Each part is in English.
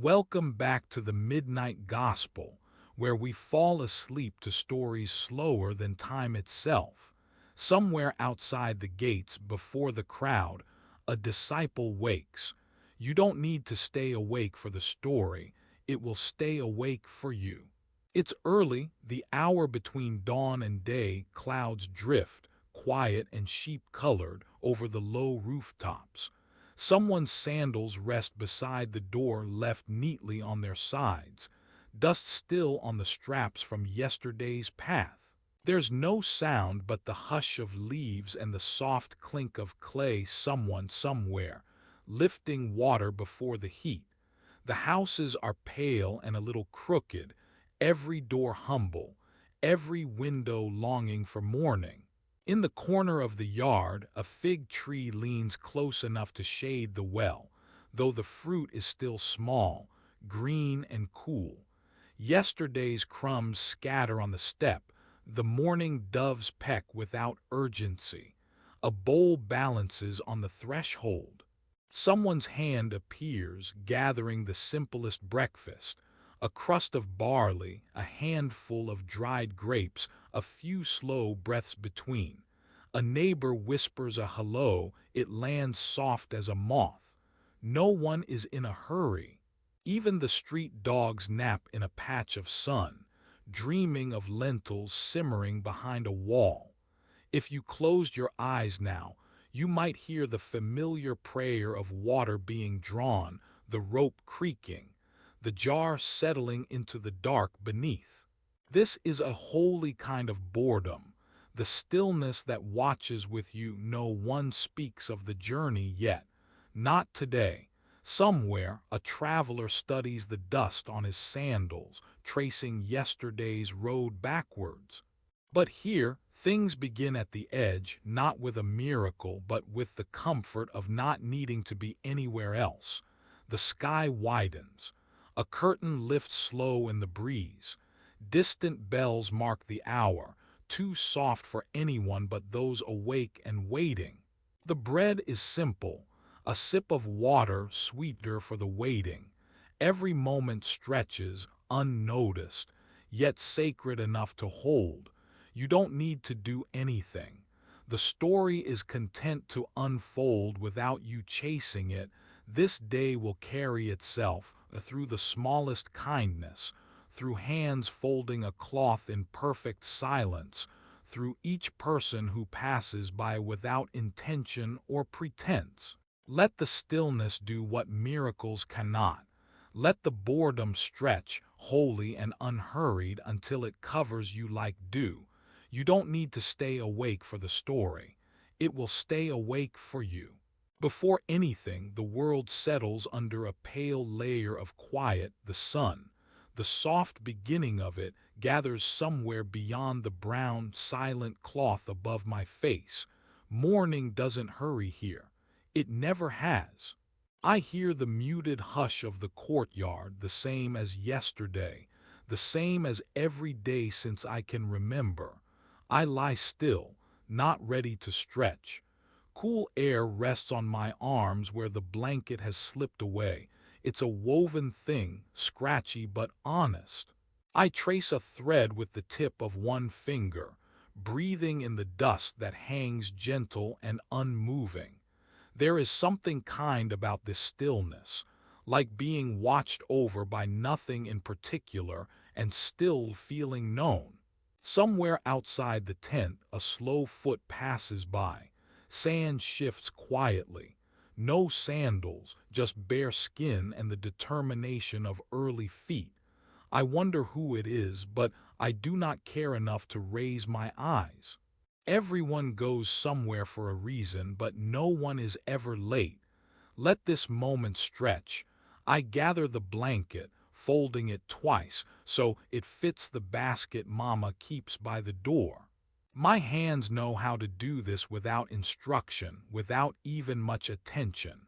Welcome back to the Midnight Gospel, where we fall asleep to stories slower than time itself. Somewhere outside the gates, before the crowd, a disciple wakes. You don't need to stay awake for the story, it will stay awake for you. It's early, the hour between dawn and day. Clouds drift, quiet and sheep-colored, over the low rooftops. Someone's sandals rest beside the door, left neatly on their sides, dust still on the straps from yesterday's path. There's no sound but the hush of leaves and the soft clink of clay. Someone somewhere, lifting water before the heat. The houses are pale and a little crooked, every door humble, every window longing for morning. In the corner of the yard, a fig tree leans close enough to shade the well, though the fruit is still small, green and cool. Yesterday's crumbs scatter on the step, the morning doves peck without urgency. A bowl balances on the threshold. Someone's hand appears, gathering the simplest breakfast, a crust of barley, a handful of dried grapes, a few slow breaths between. A neighbor whispers a hello, it lands soft as a moth. No one is in a hurry. Even the street dogs nap in a patch of sun, dreaming of lentils simmering behind a wall. If you closed your eyes now, you might hear the familiar prayer of water being drawn, the rope creaking, the jar settling into the dark beneath. This is a holy kind of boredom, the stillness that watches with you. No one speaks of the journey yet. Not today. Somewhere, a traveler studies the dust on his sandals, tracing yesterday's road backwards. But here, things begin at the edge, not with a miracle, but with the comfort of not needing to be anywhere else. The sky widens. A curtain lifts slow in the breeze. Distant bells mark the hour, too soft for anyone but those awake and waiting. The bread is simple, a sip of water sweeter for the waiting. Every moment stretches, unnoticed, yet sacred enough to hold. You don't need to do anything. The story is content to unfold without you chasing it. This day will carry itself through the smallest kindness, through hands folding a cloth in perfect silence, through each person who passes by without intention or pretense. Let the stillness do what miracles cannot. Let the boredom stretch, holy and unhurried, until it covers you like dew. You don't need to stay awake for the story. It will stay awake for you. Before anything, the world settles under a pale layer of quiet. The sun, the soft beginning of it, gathers somewhere beyond the brown, silent cloth above my face. Morning doesn't hurry here. It never has. I hear the muted hush of the courtyard, the same as yesterday, the same as every day since I can remember. I lie still, not ready to stretch. Cool air rests on my arms where the blanket has slipped away. It's a woven thing, scratchy but honest. I trace a thread with the tip of one finger, breathing in the dust that hangs gentle and unmoving. There is something kind about this stillness, like being watched over by nothing in particular and still feeling known. Somewhere outside the tent, a slow foot passes by. Sand shifts quietly. No sandals, just bare skin and the determination of early feet. I wonder who it is, but I do not care enough to raise my eyes. Everyone goes somewhere for a reason, but no one is ever late. Let this moment stretch. I gather the blanket, folding it twice, so it fits the basket Mama keeps by the door. My hands know how to do this without instruction, without even much attention.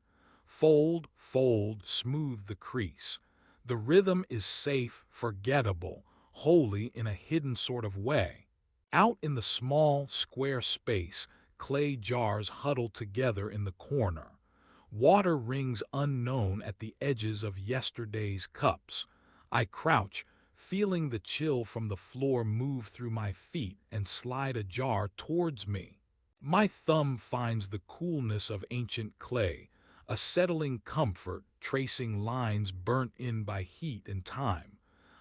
Fold, fold, smooth the crease. The rhythm is safe, forgettable, holy in a hidden sort of way. Out in the small, square space, clay jars huddle together in the corner. Water rings unknown at the edges of yesterday's cups. I crouch, feeling the chill from the floor move through my feet and slide a jar towards me. My thumb finds the coolness of ancient clay, a settling comfort tracing lines burnt in by heat and time.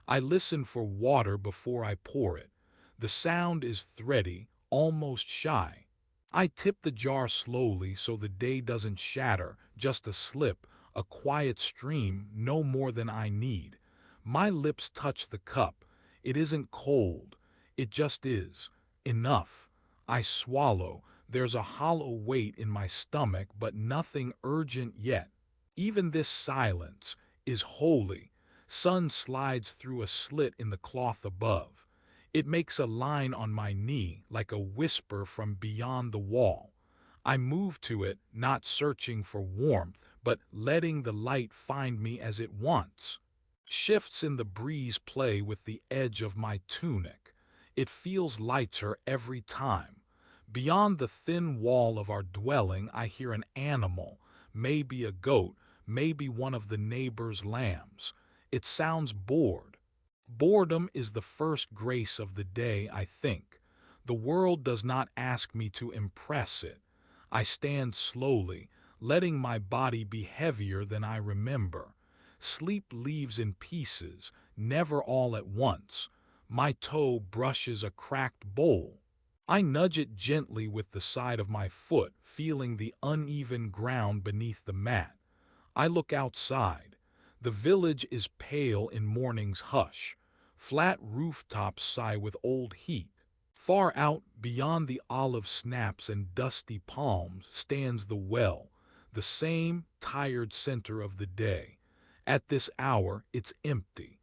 I listen for water before I pour it. The sound is thready, almost shy. I tip the jar slowly so the day doesn't shatter, just a slip, a quiet stream, no more than I need. My lips touch the cup. It isn't cold. It just is. Enough. I swallow. There's a hollow weight in my stomach, but nothing urgent yet. Even this silence is holy. Sun slides through a slit in the cloth above. It makes a line on my knee like a whisper from beyond the wall. I move to it, not searching for warmth, but letting the light find me as it wants. Shifts in the breeze play with the edge of my tunic. It feels lighter every time. Beyond the thin wall of our dwelling, I hear an animal, maybe a goat, maybe one of the neighbor's lambs. It sounds bored. Boredom is the first grace of the day, I think. The world does not ask me to impress it. I stand slowly, letting my body be heavier than I remember. Sleep leaves in pieces, never all at once. My toe brushes a cracked bowl. I nudge it gently with the side of my foot, feeling the uneven ground beneath the mat. I look outside. The village is pale in morning's hush. Flat rooftops sigh with old heat. Far out, beyond the olive snaps and dusty palms, stands the well, the same tired center of the day. At this hour, it's empty.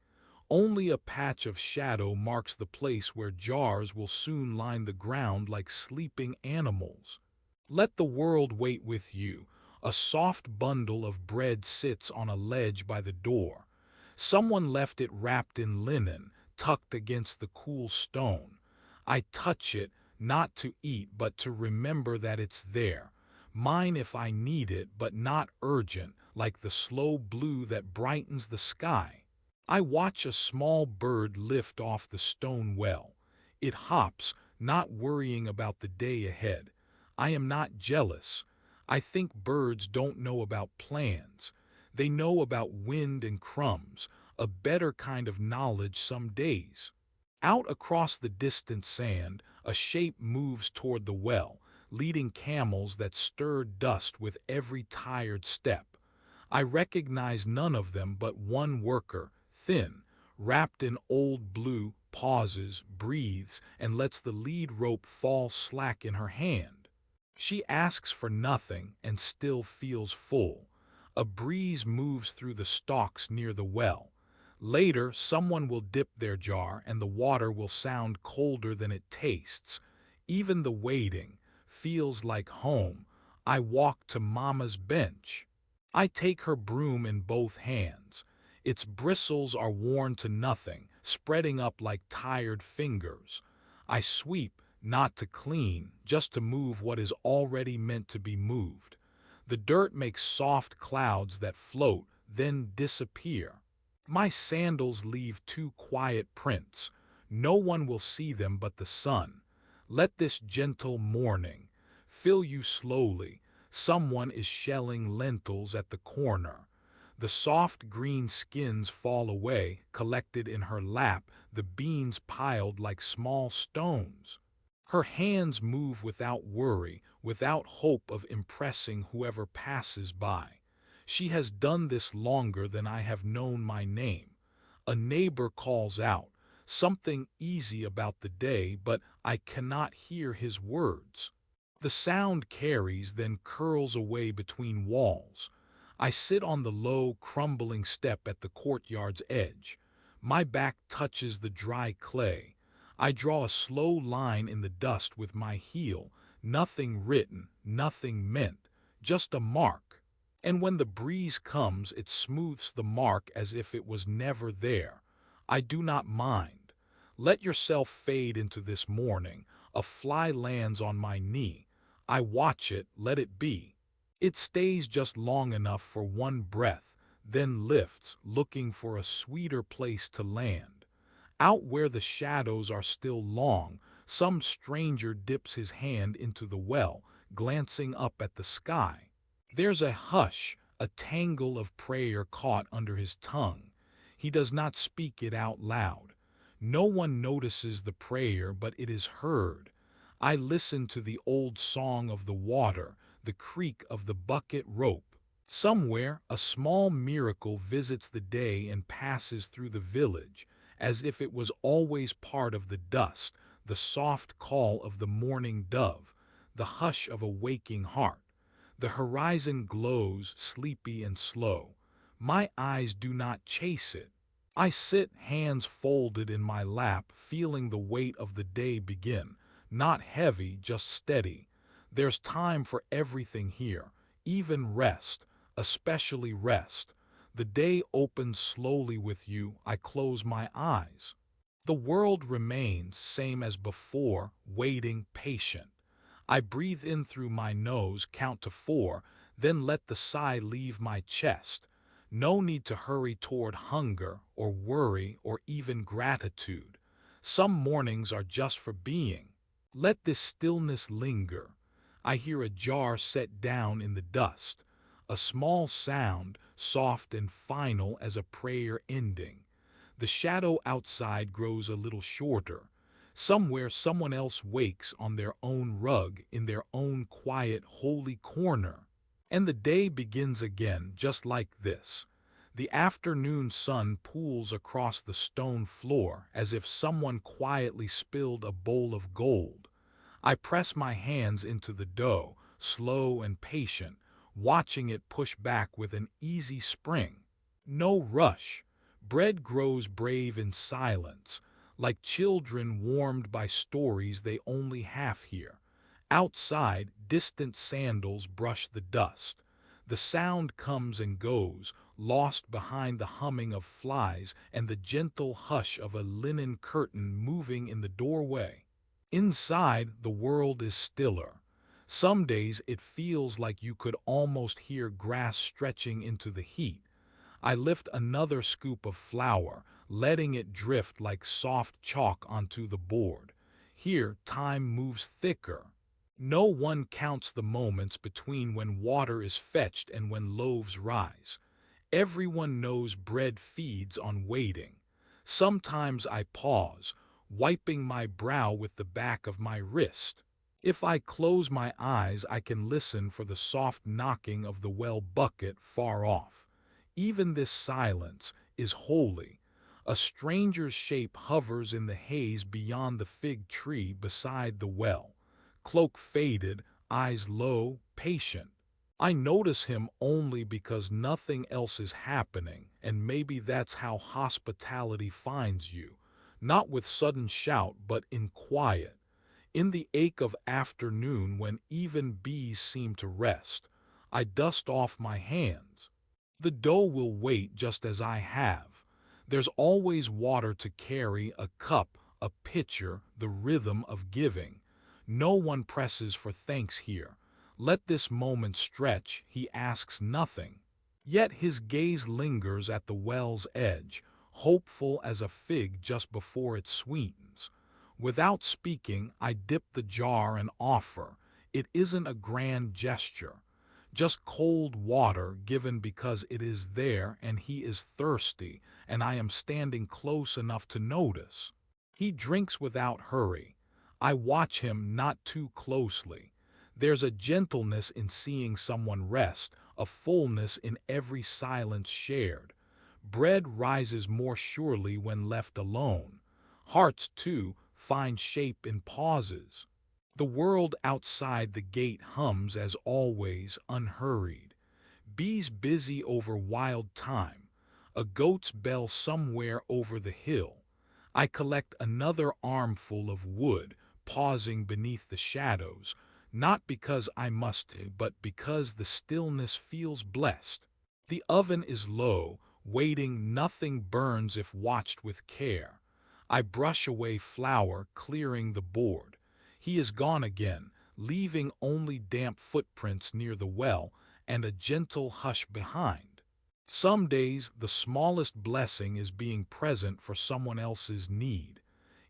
Only a patch of shadow marks the place where jars will soon line the ground like sleeping animals. Let the world wait with you. A soft bundle of bread sits on a ledge by the door. Someone left it wrapped in linen, tucked against the cool stone. I touch it, not to eat but to remember that it's there. Mine if I need it, but not urgent, like the slow blue that brightens the sky. I watch a small bird lift off the stone well. It hops, not worrying about the day ahead. I am not jealous. I think birds don't know about plans. They know about wind and crumbs, a better kind of knowledge some days. Out across the distant sand, a shape moves toward the well, leading camels that stir dust with every tired step. I recognize none of them but one worker, thin, wrapped in old blue, pauses, breathes, and lets the lead rope fall slack in her hand. She asks for nothing and still feels full. A breeze moves through the stalks near the well. Later, someone will dip their jar and the water will sound colder than it tastes. Even the waiting feels like home. I walk to Mama's bench. I take her broom in both hands. Its bristles are worn to nothing, spreading up like tired fingers. I sweep, not to clean, just to move what is already meant to be moved. The dirt makes soft clouds that float, then disappear. My sandals leave two quiet prints. No one will see them but the sun. Let this gentle morning fill you slowly. Someone is shelling lentils at the corner. The soft green skins fall away, collected in her lap, the beans piled like small stones. Her hands move without worry, without hope of impressing whoever passes by. She has done this longer than I have known my name. A neighbor calls out, something easy about the day, but I cannot hear his words. The sound carries, then curls away between walls. I sit on the low, crumbling step at the courtyard's edge. My back touches the dry clay. I draw a slow line in the dust with my heel, nothing written, nothing meant, just a mark. And when the breeze comes, it smooths the mark as if it was never there. I do not mind. Let yourself fade into this morning. A fly lands on my knee. I watch it, let it be. It stays just long enough for one breath, then lifts, looking for a sweeter place to land. Out where the shadows are still long, some stranger dips his hand into the well, glancing up at the sky. There's a hush, a tangle of prayer caught under his tongue. He does not speak it out loud. No one notices the prayer, but it is heard. I listen to the old song of the water, the creak of the bucket rope. Somewhere, a small miracle visits the day and passes through the village, as if it was always part of the dusk, the soft call of the morning dove, the hush of a waking heart. The horizon glows, sleepy and slow. My eyes do not chase it. I sit, hands folded in my lap, feeling the weight of the day begin. Not heavy, just steady. There's time for everything here, even rest, especially rest. The day opens slowly with you. I close my eyes. The world remains same as before, waiting, patient. I breathe in through my nose, count to 4, then let the sigh leave my chest. No need to hurry toward hunger or worry or even gratitude. Some mornings are just for being. Let this stillness linger. I hear a jar set down in the dust, a small sound, soft and final as a prayer ending. The shadow outside grows a little shorter. Somewhere someone else wakes on their own rug in their own quiet, holy corner. And the day begins again, just like this. The afternoon sun pools across the stone floor as if someone quietly spilled a bowl of gold. I press my hands into the dough, slow and patient, watching it push back with an easy spring. No rush. Bread grows brave in silence, like children warmed by stories they only half hear. Outside, distant sandals brush the dust. The sound comes and goes, lost behind the humming of flies and the gentle hush of a linen curtain moving in the doorway. Inside, the world is stiller. Some days it feels like you could almost hear grass stretching into the heat. I lift another scoop of flour, letting it drift like soft chalk onto the board. Here, time moves thicker. No one counts the moments between when water is fetched and when loaves rise. Everyone knows bread feeds on waiting. Sometimes I pause, wiping my brow with the back of my wrist. If I close my eyes, I can listen for the soft knocking of the well bucket far off. Even this silence is holy. A stranger's shape hovers in the haze beyond the fig tree beside the well. Cloak faded, eyes low, patient. I notice him only because nothing else is happening, and maybe that's how hospitality finds you. Not with sudden shout, but in quiet. In the ache of afternoon when even bees seem to rest. I dust off my hands. The dough will wait just as I have. There's always water to carry, a cup, a pitcher, the rhythm of giving. No one presses for thanks here. Let this moment stretch, he asks nothing. Yet his gaze lingers at the well's edge, hopeful as a fig just before it sweetens. Without speaking, I dip the jar and offer. It isn't a grand gesture. Just cold water given because it is there and he is thirsty, and I am standing close enough to notice. He drinks without hurry. I watch him not too closely. There's a gentleness in seeing someone rest, a fullness in every silence shared. Bread rises more surely when left alone. Hearts, too, find shape in pauses. The world outside the gate hums as always, unhurried. Bees busy over wild thyme, a goat's bell somewhere over the hill. I collect another armful of wood, pausing beneath the shadows, not because I must, but because the stillness feels blessed. The oven is low, waiting, nothing burns if watched with care. I brush away flour, clearing the board. He is gone again, leaving only damp footprints near the well, and a gentle hush behind. Some days, the smallest blessing is being present for someone else's need.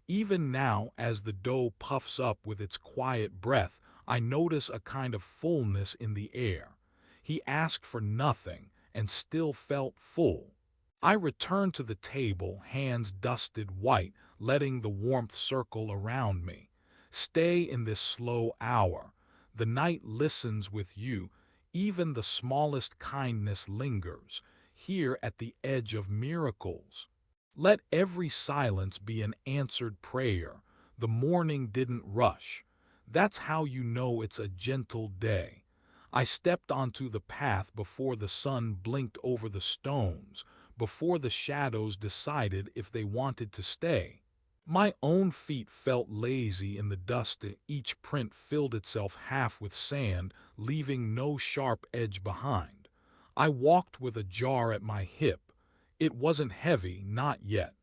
Even now, as the doe puffs up with its quiet breath, I notice a kind of fullness in the air. He asked for nothing and still felt full. I return to the table, hands dusted white, letting the warmth circle around me. Stay in this slow hour. The night listens with you. Even the smallest kindness lingers, here at the edge of miracles. Let every silence be an answered prayer. The morning didn't rush. That's how you know it's a gentle day. I stepped onto the path before the sun blinked over the stones, before the shadows decided if they wanted to stay. My own feet felt lazy in the dust. Each print filled itself half with sand, leaving no sharp edge behind. I walked with a jar at my hip. It wasn't heavy, not yet.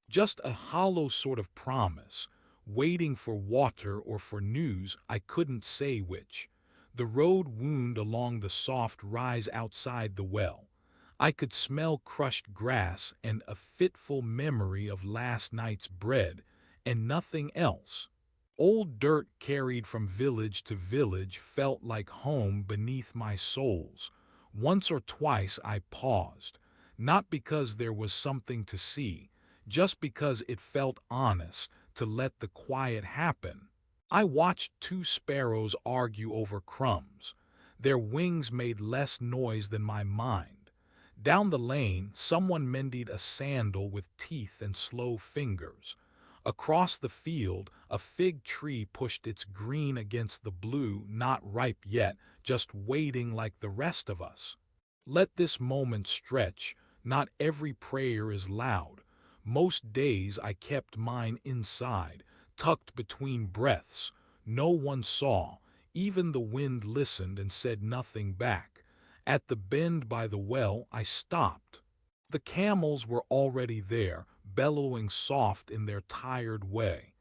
Just a hollow sort of promise, waiting for water or for news, I couldn't say which. The road wound along the soft rise outside the well. I could smell crushed grass and a fitful memory of last night's bread, and nothing else. Old dirt carried from village to village felt like home beneath my soles. Once or twice I paused, not because there was something to see, just because it felt honest to let the quiet happen. I watched two sparrows argue over crumbs. Their wings made less noise than my mind. Down the lane, someone mended a sandal with teeth and slow fingers. Across the field, a fig tree pushed its green against the blue, not ripe yet, just waiting like the rest of us. Let this moment stretch. Not every prayer is loud. Most days I kept mine inside, tucked between breaths. No one saw. Even the wind listened and said nothing back. At the bend by the well, I stopped. The camels were already there, bellowing soft in their tired way.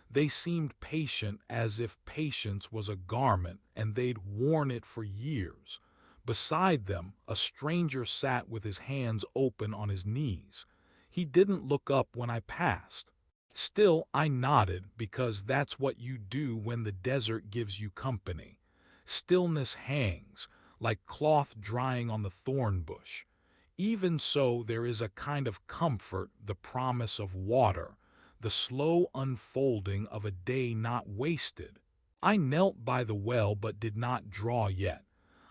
They seemed patient, as if patience was a garment and they'd worn it for years. Beside them, a stranger sat with his hands open on his knees. He didn't look up when I passed. Still, I nodded because that's what you do when the desert gives you company. Stillness hangs, like cloth drying on the thorn bush. Even so, there is a kind of comfort, the promise of water, the slow unfolding of a day not wasted. I knelt by the well but did not draw yet.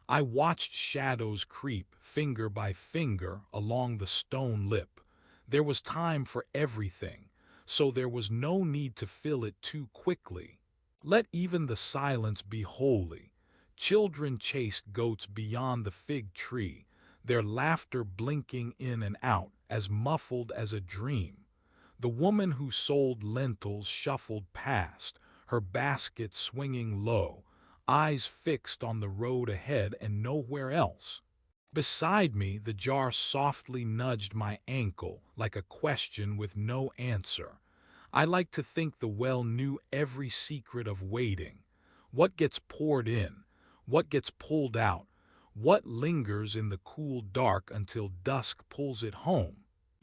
I watched shadows creep, finger by finger, along the stone lip. There was time for everything, so there was no need to fill it too quickly. Let even the silence be holy. Children chased goats beyond the fig tree, their laughter blinking in and out, as muffled as a dream. The woman who sold lentils shuffled past, her basket swinging low, eyes fixed on the road ahead and nowhere else. Beside me, the jar softly nudged my ankle like a question with no answer. I like to think the well knew every secret of waiting. What gets poured in, what gets pulled out, what lingers in the cool dark until dusk pulls it home.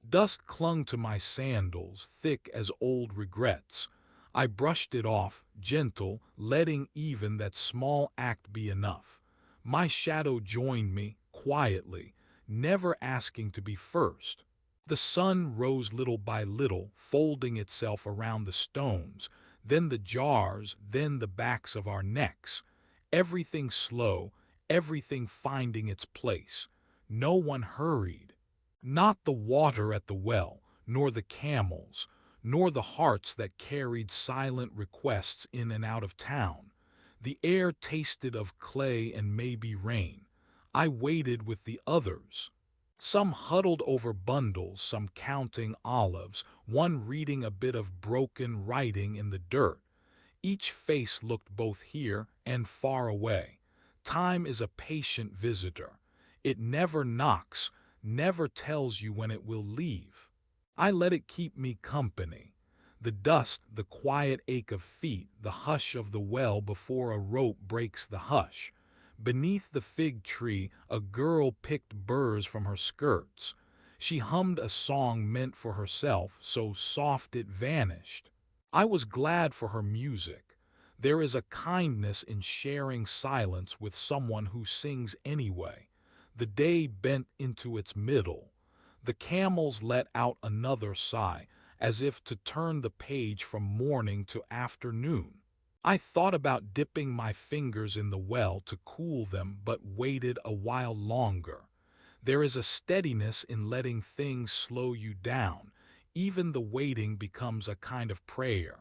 Dust clung to my sandals, thick as old regrets. I brushed it off, gentle, letting even that small act be enough. My shadow joined me, quietly, never asking to be first. The sun rose little by little, folding itself around the stones, then the jars, then the backs of our necks. Everything slow, everything finding its place. No one hurried. Not the water at the well, nor the camels, nor the hearts that carried silent requests in and out of town. The air tasted of clay and maybe rain. I waited with the others. Some huddled over bundles, some counting olives, one reading a bit of broken writing in the dirt. Each face looked both here and far away. Time is a patient visitor. It never knocks, never tells you when it will leave. I let it keep me company. The dust, the quiet ache of feet, the hush of the well before a rope breaks the hush. Beneath the fig tree, a girl picked burrs from her skirts. She hummed a song meant for herself, so soft it vanished. I was glad for her music. There is a kindness in sharing silence with someone who sings anyway. The day bent into its middle. The camels let out another sigh, as if to turn the page from morning to afternoon. I thought about dipping my fingers in the well to cool them, but waited a while longer. There is a steadiness in letting things slow you down. Even the waiting becomes a kind of prayer.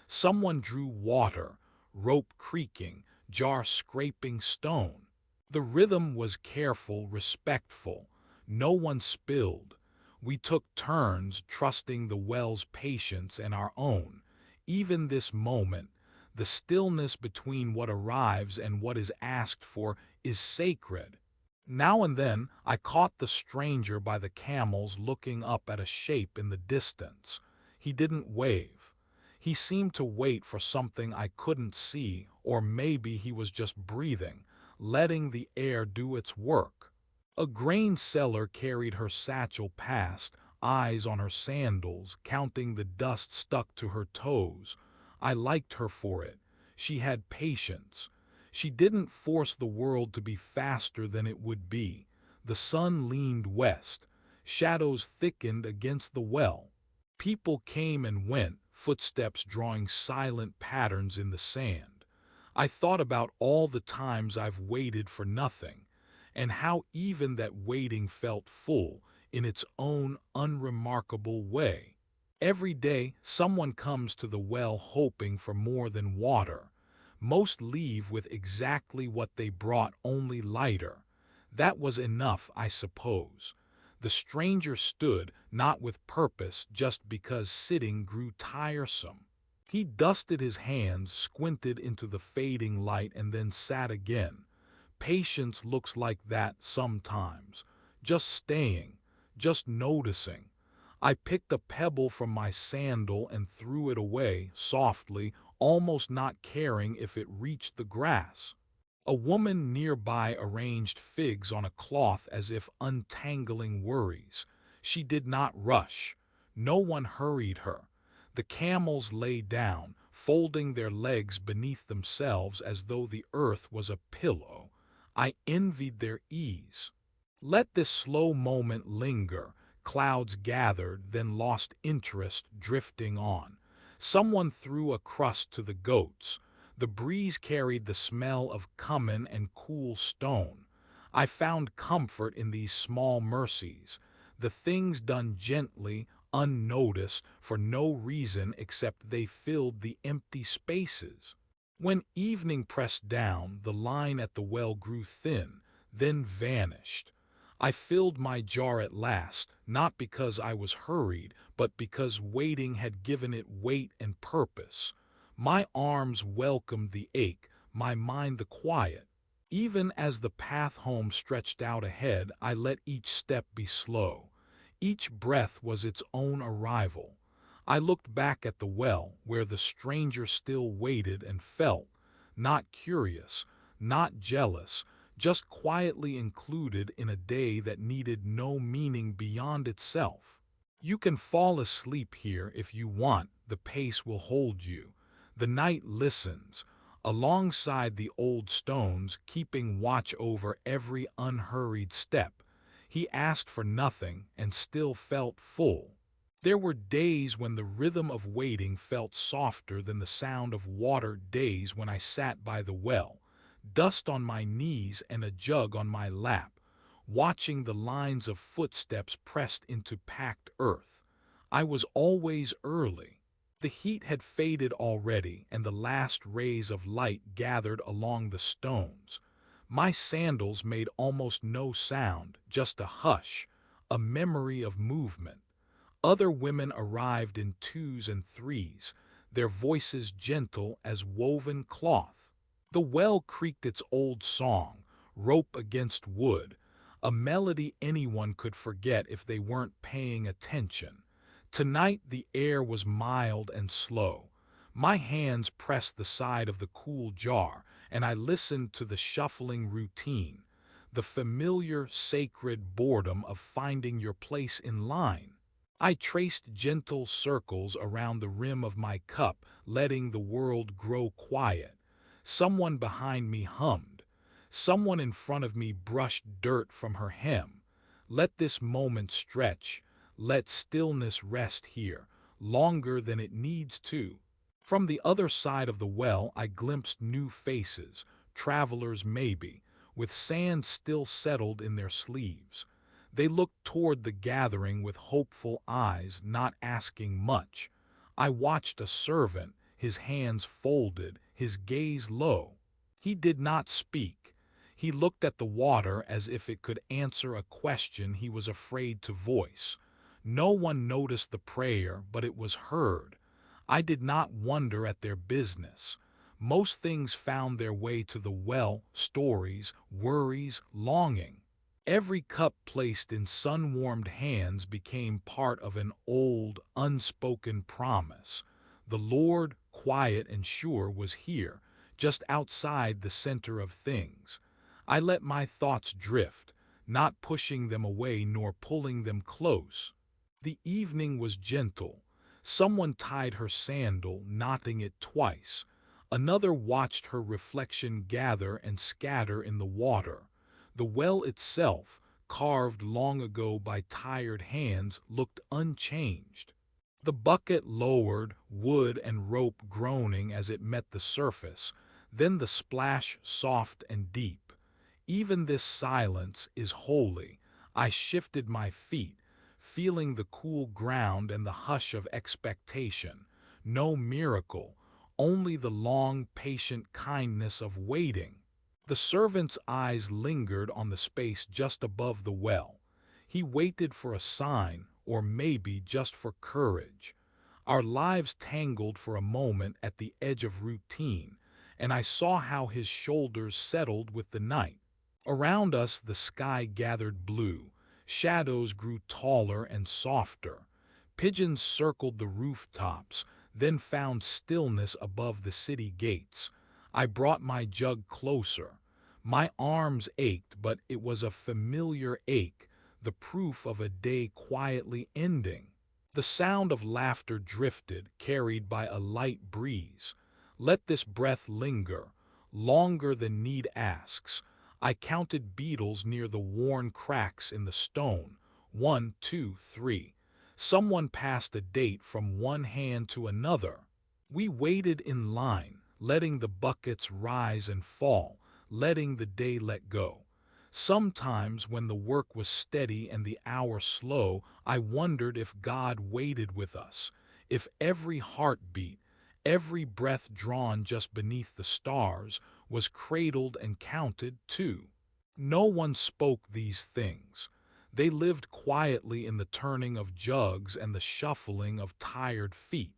Someone drew water, rope creaking, jar scraping stone. The rhythm was careful, respectful. No one spilled. We took turns, trusting the well's patience and our own. Even this moment, the stillness between what arrives and what is asked for, is sacred. Now and then I caught the stranger by the camels looking up at a shape in the distance. He didn't wave. He seemed to wait for something I couldn't see, or maybe he was just breathing, letting the air do its work. A grain seller carried her satchel past, eyes on her sandals, counting the dust stuck to her toes. I liked her for it. She had patience. She didn't force the world to be faster than it would be. The sun leaned west. Shadows thickened against the well. People came and went, footsteps drawing silent patterns in the sand. I thought about all the times I've waited for nothing, and how even that waiting felt full in its own unremarkable way. Every day, someone comes to the well hoping for more than water. Most leave with exactly what they brought, only lighter. That was enough, I suppose. The stranger stood, not with purpose, just because sitting grew tiresome. He dusted his hands, squinted into the fading light, and then sat again. Patience looks like that sometimes. Just staying, just noticing. I picked a pebble from my sandal and threw it away, softly, almost not caring if it reached the grass. A woman nearby arranged figs on a cloth as if untangling worries. She did not rush. No one hurried her. The camels lay down, folding their legs beneath themselves as though the earth was a pillow. I envied their ease. Let this slow moment linger. Clouds gathered, then lost interest, drifting on. Someone threw a crust to the goats. The breeze carried the smell of cumin and cool stone. I found comfort in these small mercies, the things done gently, unnoticed, for no reason except they filled the empty spaces. When evening pressed down, the line at the well grew thin, then vanished. I filled my jar at last, not because I was hurried, but because waiting had given it weight and purpose. My arms welcomed the ache, my mind the quiet. Even as the path home stretched out ahead, I let each step be slow. Each breath was its own arrival. I looked back at the well, where the stranger still waited, and felt, not curious, not jealous, just quietly included in a day that needed no meaning beyond itself. You can fall asleep here if you want, the pace will hold you. The night listens, alongside the old stones, keeping watch over every unhurried step. He asked for nothing and still felt full. There were days when the rhythm of waiting felt softer than the sound of water, days when I sat by the well, dust on my knees and a jug on my lap, watching the lines of footsteps pressed into packed earth. I was always early. The heat had faded already, and the last rays of light gathered along the stones. My sandals made almost no sound, just a hush, a memory of movement. Other women arrived in twos and threes, their voices gentle as woven cloth. The well creaked its old song, rope against wood, a melody anyone could forget if they weren't paying attention. Tonight the air was mild and slow. My hands pressed the side of the cool jar, and I listened to the shuffling routine, the familiar sacred boredom of finding your place in line. I traced gentle circles around the rim of my cup, letting the world grow quiet. Someone behind me hummed. Someone in front of me brushed dirt from her hem. Let this moment stretch. Let stillness rest here, longer than it needs to. From the other side of the well, I glimpsed new faces, travelers maybe, with sand still settled in their sleeves. They looked toward the gathering with hopeful eyes, not asking much. I watched a servant, his hands folded, his gaze low. He did not speak. He looked at the water as if it could answer a question he was afraid to voice. No one noticed the prayer, but it was heard. I did not wonder at their business. Most things found their way to the well, stories, worries, longing. Every cup placed in sun-warmed hands became part of an old, unspoken promise. The Lord, quiet and sure, was here, just outside the center of things. I let my thoughts drift, not pushing them away nor pulling them close. The evening was gentle. Someone tied her sandal, knotting it twice. Another watched her reflection gather and scatter in the water. The well itself, carved long ago by tired hands, looked unchanged. The bucket lowered, wood and rope groaning as it met the surface, then the splash soft and deep. Even this silence is holy. I shifted my feet, feeling the cool ground and the hush of expectation. No miracle, only the long, patient kindness of waiting. The servant's eyes lingered on the space just above the well. He waited for a sign, or maybe just for courage. Our lives tangled for a moment at the edge of routine, and I saw how his shoulders settled with the night. Around us the sky gathered blue, shadows grew taller and softer. Pigeons circled the rooftops, then found stillness above the city gates. I brought my jug closer. My arms ached, but it was a familiar ache, the proof of a day quietly ending. The sound of laughter drifted, carried by a light breeze. Let this breath linger, longer than need asks. I counted beetles near the worn cracks in the stone. 1, 2, 3. Someone passed a date from one hand to another. We waited in line, letting the buckets rise and fall, letting the day let go. Sometimes when the work was steady and the hour slow, I wondered if God waited with us, if every heartbeat, every breath drawn just beneath the stars, was cradled and counted too. No one spoke these things. They lived quietly in the turning of jugs and the shuffling of tired feet.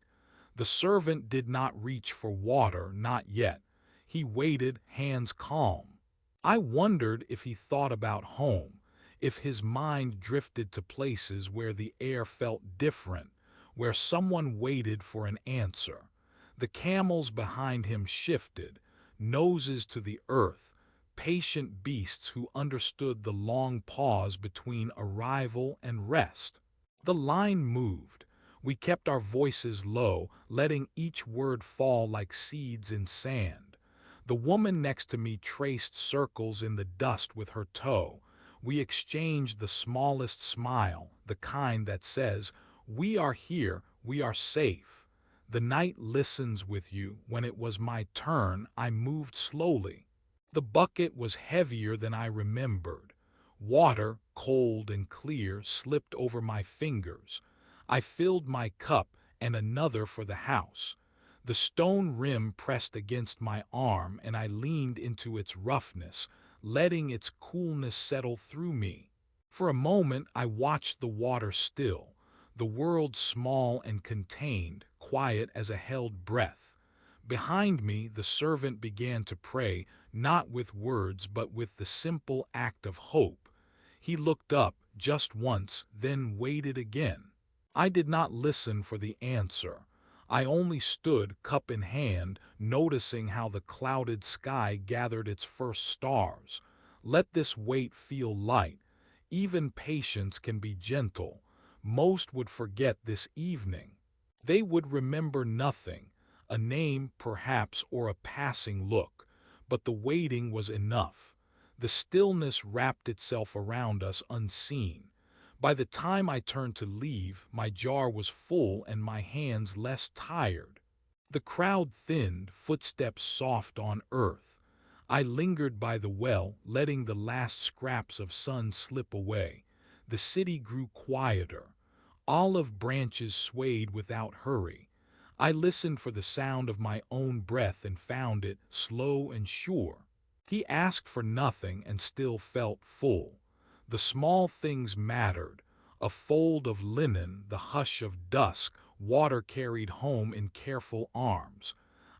The servant did not reach for water, not yet. He waited, hands calm. I wondered if he thought about home, if his mind drifted to places where the air felt different, where someone waited for an answer. The camels behind him shifted, noses to the earth, patient beasts who understood the long pause between arrival and rest. The line moved. We kept our voices low, letting each word fall like seeds in sand. The woman next to me traced circles in the dust with her toe. We exchanged the smallest smile, the kind that says, "We are here, we are safe." The night listens with you. When it was my turn, I moved slowly. The bucket was heavier than I remembered. Water, cold and clear, slipped over my fingers. I filled my cup and another for the house. The stone rim pressed against my arm and I leaned into its roughness, letting its coolness settle through me. For a moment I watched the water still, the world small and contained, quiet as a held breath. Behind me the servant began to pray, not with words but with the simple act of hope. He looked up just once, then waited again. I did not listen for the answer. I only stood, cup in hand, noticing how the clouded sky gathered its first stars. Let this weight feel light. Even patience can be gentle. Most would forget this evening. They would remember nothing, a name perhaps or a passing look, but the waiting was enough. The stillness wrapped itself around us unseen. By the time I turned to leave, my jar was full and my hands less tired. The crowd thinned, footsteps soft on earth. I lingered by the well, letting the last scraps of sun slip away. The city grew quieter. Olive branches swayed without hurry. I listened for the sound of my own breath and found it slow and sure. He asked for nothing and still felt full. The small things mattered. A fold of linen, the hush of dusk, water carried home in careful arms.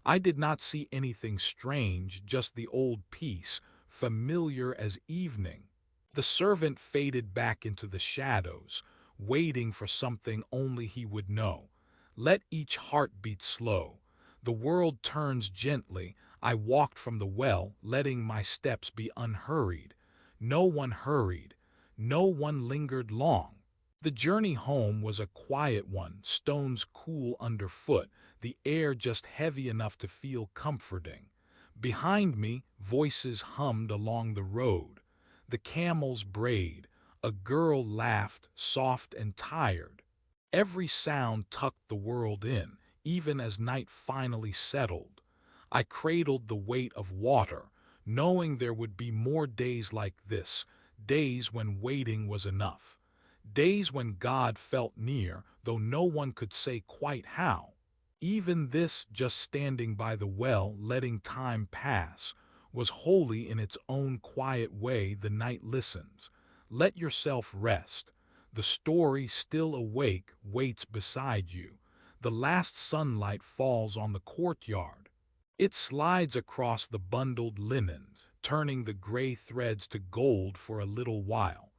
I did not see anything strange, just the old peace, familiar as evening. The servant faded back into the shadows, waiting for something only he would know. Let each heart beat slow. The world turns gently. I walked from the well, letting my steps be unhurried. No one hurried. No one lingered long. The journey home was a quiet one, stones cool underfoot, the air just heavy enough to feel comforting. Behind me, voices hummed along the road. The camels brayed. A girl laughed, soft and tired. Every sound tucked the world in, even as night finally settled. I cradled the weight of water, knowing there would be more days like this, days when waiting was enough. Days when God felt near, though no one could say quite how. Even this, just standing by the well, letting time pass, was holy in its own quiet way. The night listens. Let yourself rest. The story, still awake, waits beside you. The last sunlight falls on the courtyard. It slides across the bundled linens, turning the gray threads to gold for a little while.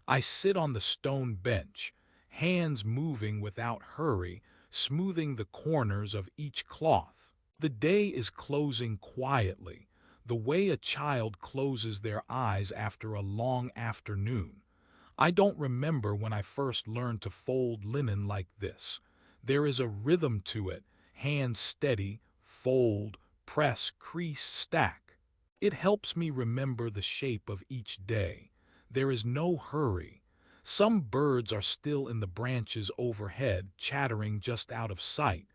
I sit on the stone bench, hands moving without hurry, smoothing the corners of each cloth. The day is closing quietly, the way a child closes their eyes after a long afternoon. I don't remember when I first learned to fold linen like this. There is a rhythm to it, hands steady, fold, press, crease, stack. It helps me remember the shape of each day. There is no hurry. Some birds are still in the branches overhead, chattering just out of sight.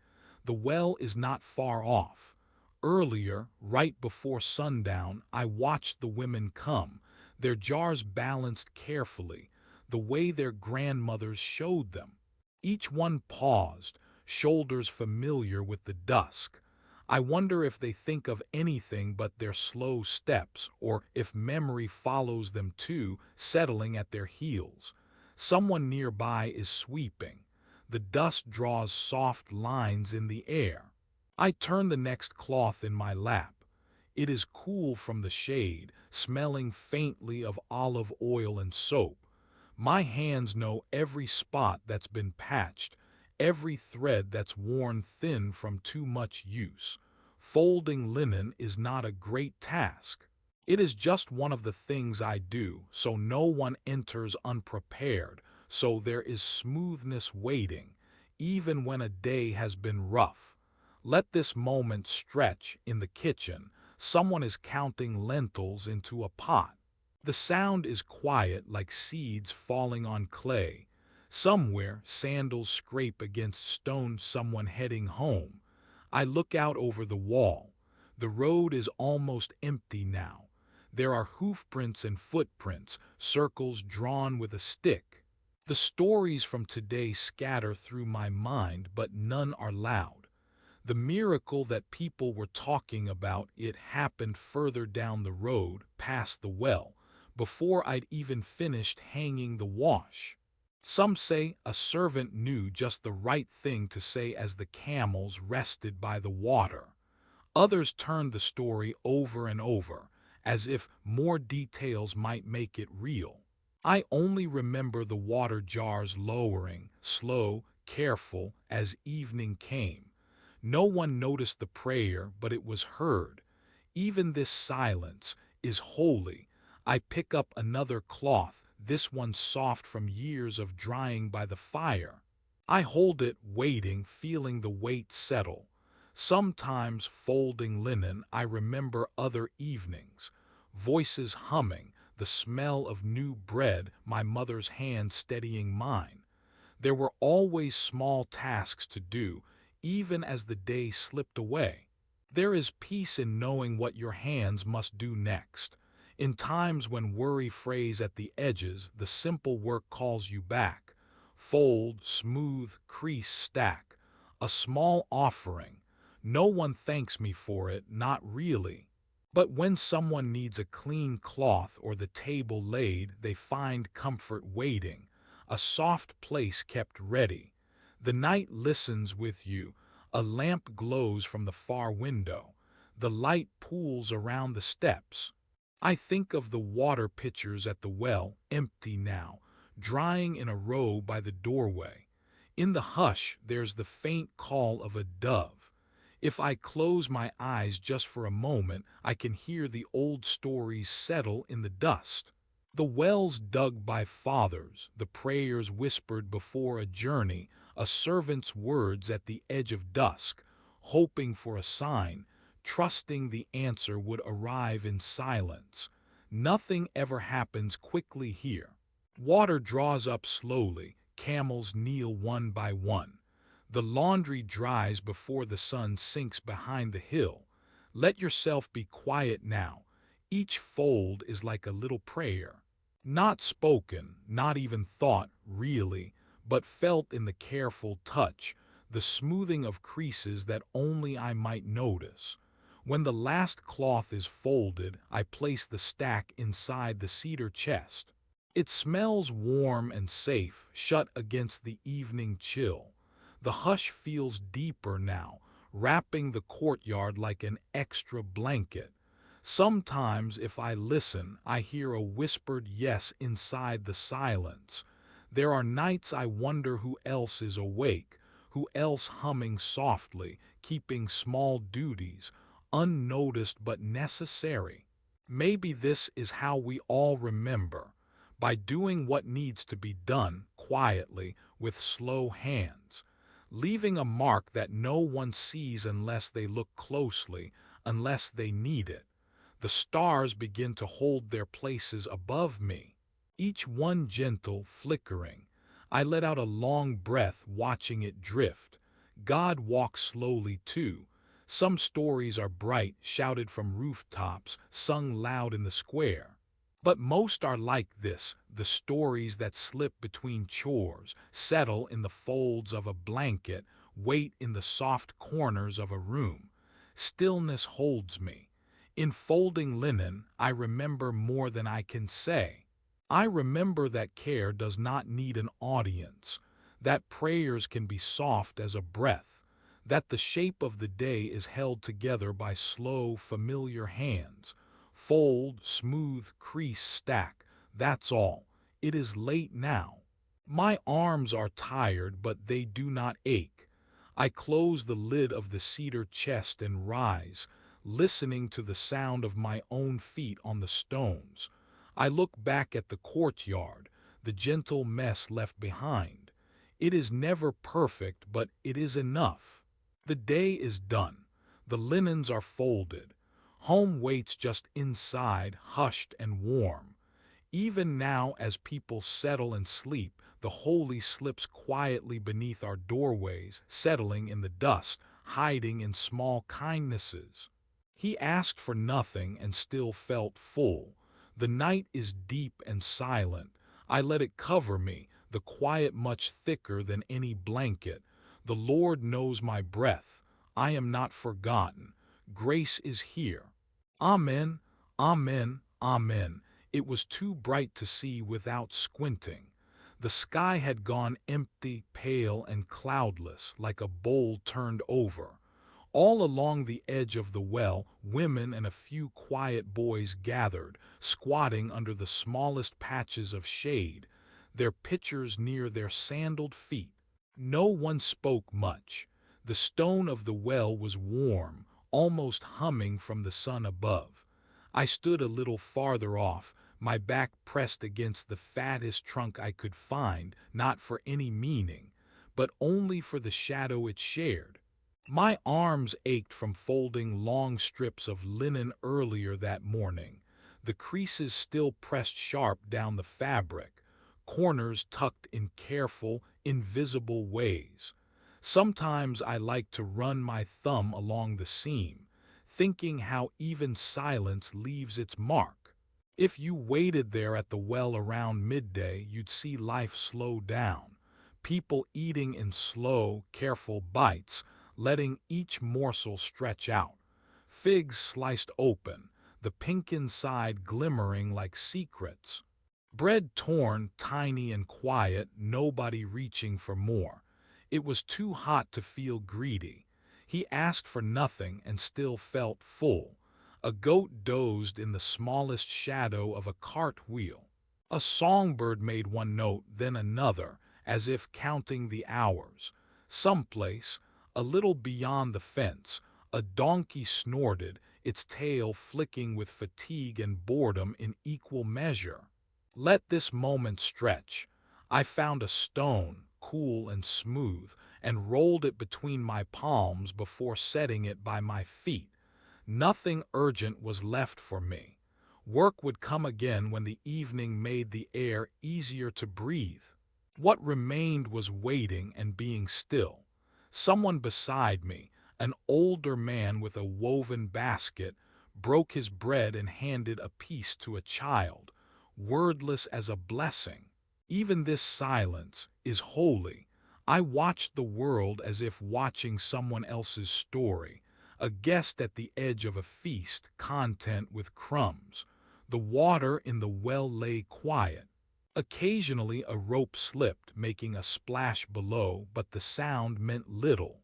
The well is not far off. Earlier, right before sundown, I watched the women come, their jars balanced carefully, the way their grandmothers showed them. Each one paused, shoulders familiar with the dusk. I wonder if they think of anything but their slow steps, or if memory follows them too, settling at their heels. Someone nearby is sweeping. The dust draws soft lines in the air. I turn the next cloth in my lap. It is cool from the shade, smelling faintly of olive oil and soap. My hands know every spot that's been patched, every thread that's worn thin from too much use. Folding linen is not a great task. It is just one of the things I do, so no one enters unprepared, so there is smoothness waiting, even when a day has been rough. Let this moment stretch in the kitchen. Someone is counting lentils into a pot. The sound is quiet like seeds falling on clay. Somewhere, sandals scrape against stone, someone heading home. I look out over the wall. The road is almost empty now. There are hoofprints and footprints, circles drawn with a stick. The stories from today scatter through my mind, but none are loud. The miracle that people were talking about, it happened further down the road, past the well, before I'd even finished hanging the wash. Some say a servant knew just the right thing to say as the camels rested by the water. Others turned the story over and over, as if more details might make it real. I only remember the water jars lowering, slow, careful, as evening came. No one noticed the prayer, but it was heard. Even this silence is holy. I pick up another cloth, this one soft from years of drying by the fire. I hold it, waiting, feeling the weight settle. Sometimes folding linen, I remember other evenings. Voices humming, the smell of new bread, my mother's hand steadying mine. There were always small tasks to do, even as the day slipped away. There is peace in knowing what your hands must do next. In times when worry frays at the edges, the simple work calls you back. Fold, smooth, crease, stack. A small offering. No one thanks me for it, not really. But when someone needs a clean cloth or the table laid, they find comfort waiting, a soft place kept ready. The night listens with you. A lamp glows from the far window. The light pools around the steps. I think of the water pitchers at the well, empty now, drying in a row by the doorway. In the hush, there's the faint call of a dove. If I close my eyes just for a moment, I can hear the old stories settle in the dust. The wells dug by fathers, the prayers whispered before a journey, a servant's words at the edge of dusk, hoping for a sign, trusting the answer would arrive in silence. Nothing ever happens quickly here. Water draws up slowly, camels kneel one by one. The laundry dries before the sun sinks behind the hill. Let yourself be quiet now. Each fold is like a little prayer. Not spoken, not even thought, really, but felt in the careful touch, the smoothing of creases that only I might notice. When the last cloth is folded, I place the stack inside the cedar chest. It smells warm and safe, shut against the evening chill. The hush feels deeper now, wrapping the courtyard like an extra blanket. Sometimes, if I listen, I hear a whispered yes inside the silence. There are nights I wonder who else is awake, who else humming softly, keeping small duties, unnoticed but necessary. Maybe this is how we all remember, by doing what needs to be done quietly with slow hands, leaving a mark that no one sees unless they look closely, unless they need it. The stars begin to hold their places above me, each one gentle, flickering. I let out a long breath watching it drift. God walks slowly too. Some stories are bright, shouted from rooftops, sung loud in the square. But most are like this, the stories that slip between chores, settle in the folds of a blanket, wait in the soft corners of a room. Stillness holds me. In folding linen, I remember more than I can say. I remember that care does not need an audience, that prayers can be soft as a breath, that the shape of the day is held together by slow, familiar hands. Fold, smooth, crease, stack, that's all. It is late now. My arms are tired, but they do not ache. I close the lid of the cedar chest and rise, listening to the sound of my own feet on the stones. I look back at the courtyard, the gentle mess left behind. It is never perfect, but it is enough. The day is done. The linens are folded. Home waits just inside, hushed and warm. Even now, as people settle and sleep, the holy slips quietly beneath our doorways, settling in the dust, hiding in small kindnesses. He asked for nothing and still felt full. The night is deep and silent. I let it cover me, the quiet much thicker than any blanket. The Lord knows my breath. I am not forgotten. Grace is here. Amen, amen, amen. It was too bright to see without squinting. The sky had gone empty, pale, and cloudless, like a bowl turned over. All along the edge of the well, women and a few quiet boys gathered, squatting under the smallest patches of shade, their pitchers near their sandaled feet. No one spoke much. The stone of the well was warm, almost humming from the sun above. I stood a little farther off, my back pressed against the fattest trunk I could find, not for any meaning, but only for the shadow it shared. My arms ached from folding long strips of linen earlier that morning, the creases still pressed sharp down the fabric, corners tucked in careful, invisible ways. Sometimes I like to run my thumb along the seam, thinking how even silence leaves its mark. If you waited there at the well around midday, you'd see life slow down, people eating in slow, careful bites, letting each morsel stretch out. Figs sliced open, the pink inside glimmering like secrets. Bread torn, tiny and quiet, nobody reaching for more. It was too hot to feel greedy. He asked for nothing and still felt full. A goat dozed in the smallest shadow of a cart wheel. A songbird made one note, then another, as if counting the hours. Someplace, a little beyond the fence, a donkey snorted, its tail flicking with fatigue and boredom in equal measure. Let this moment stretch. I found a stone, cool and smooth, and rolled it between my palms before setting it by my feet. Nothing urgent was left for me. Work would come again when the evening made the air easier to breathe. What remained was waiting and being still. Someone beside me, an older man with a woven basket, broke his bread and handed a piece to a child, wordless as a blessing. Even this silence is holy. I watched the world as if watching someone else's story, a guest at the edge of a feast, content with crumbs. The water in the well lay quiet. Occasionally a rope slipped, making a splash below, but the sound meant little.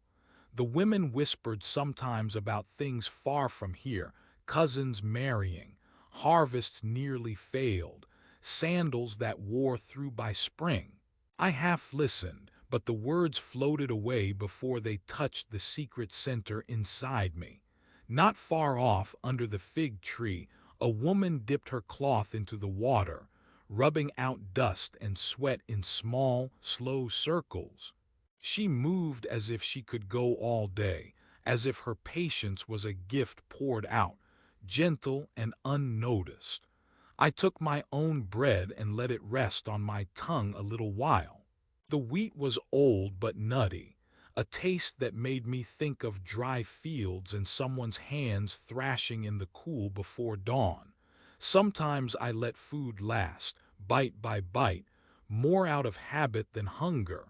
The women whispered sometimes about things far from here, cousins marrying, harvests nearly failed, sandals that wore through by spring. I half listened, but the words floated away before they touched the secret center inside me. Not far off, under the fig tree, a woman dipped her cloth into the water, rubbing out dust and sweat in small, slow circles. She moved as if she could go all day, as if her patience was a gift poured out, gentle and unnoticed. I took my own bread and let it rest on my tongue a little while. The wheat was old but nutty, a taste that made me think of dry fields and someone's hands thrashing in the cool before dawn. Sometimes I let food last, bite by bite, more out of habit than hunger.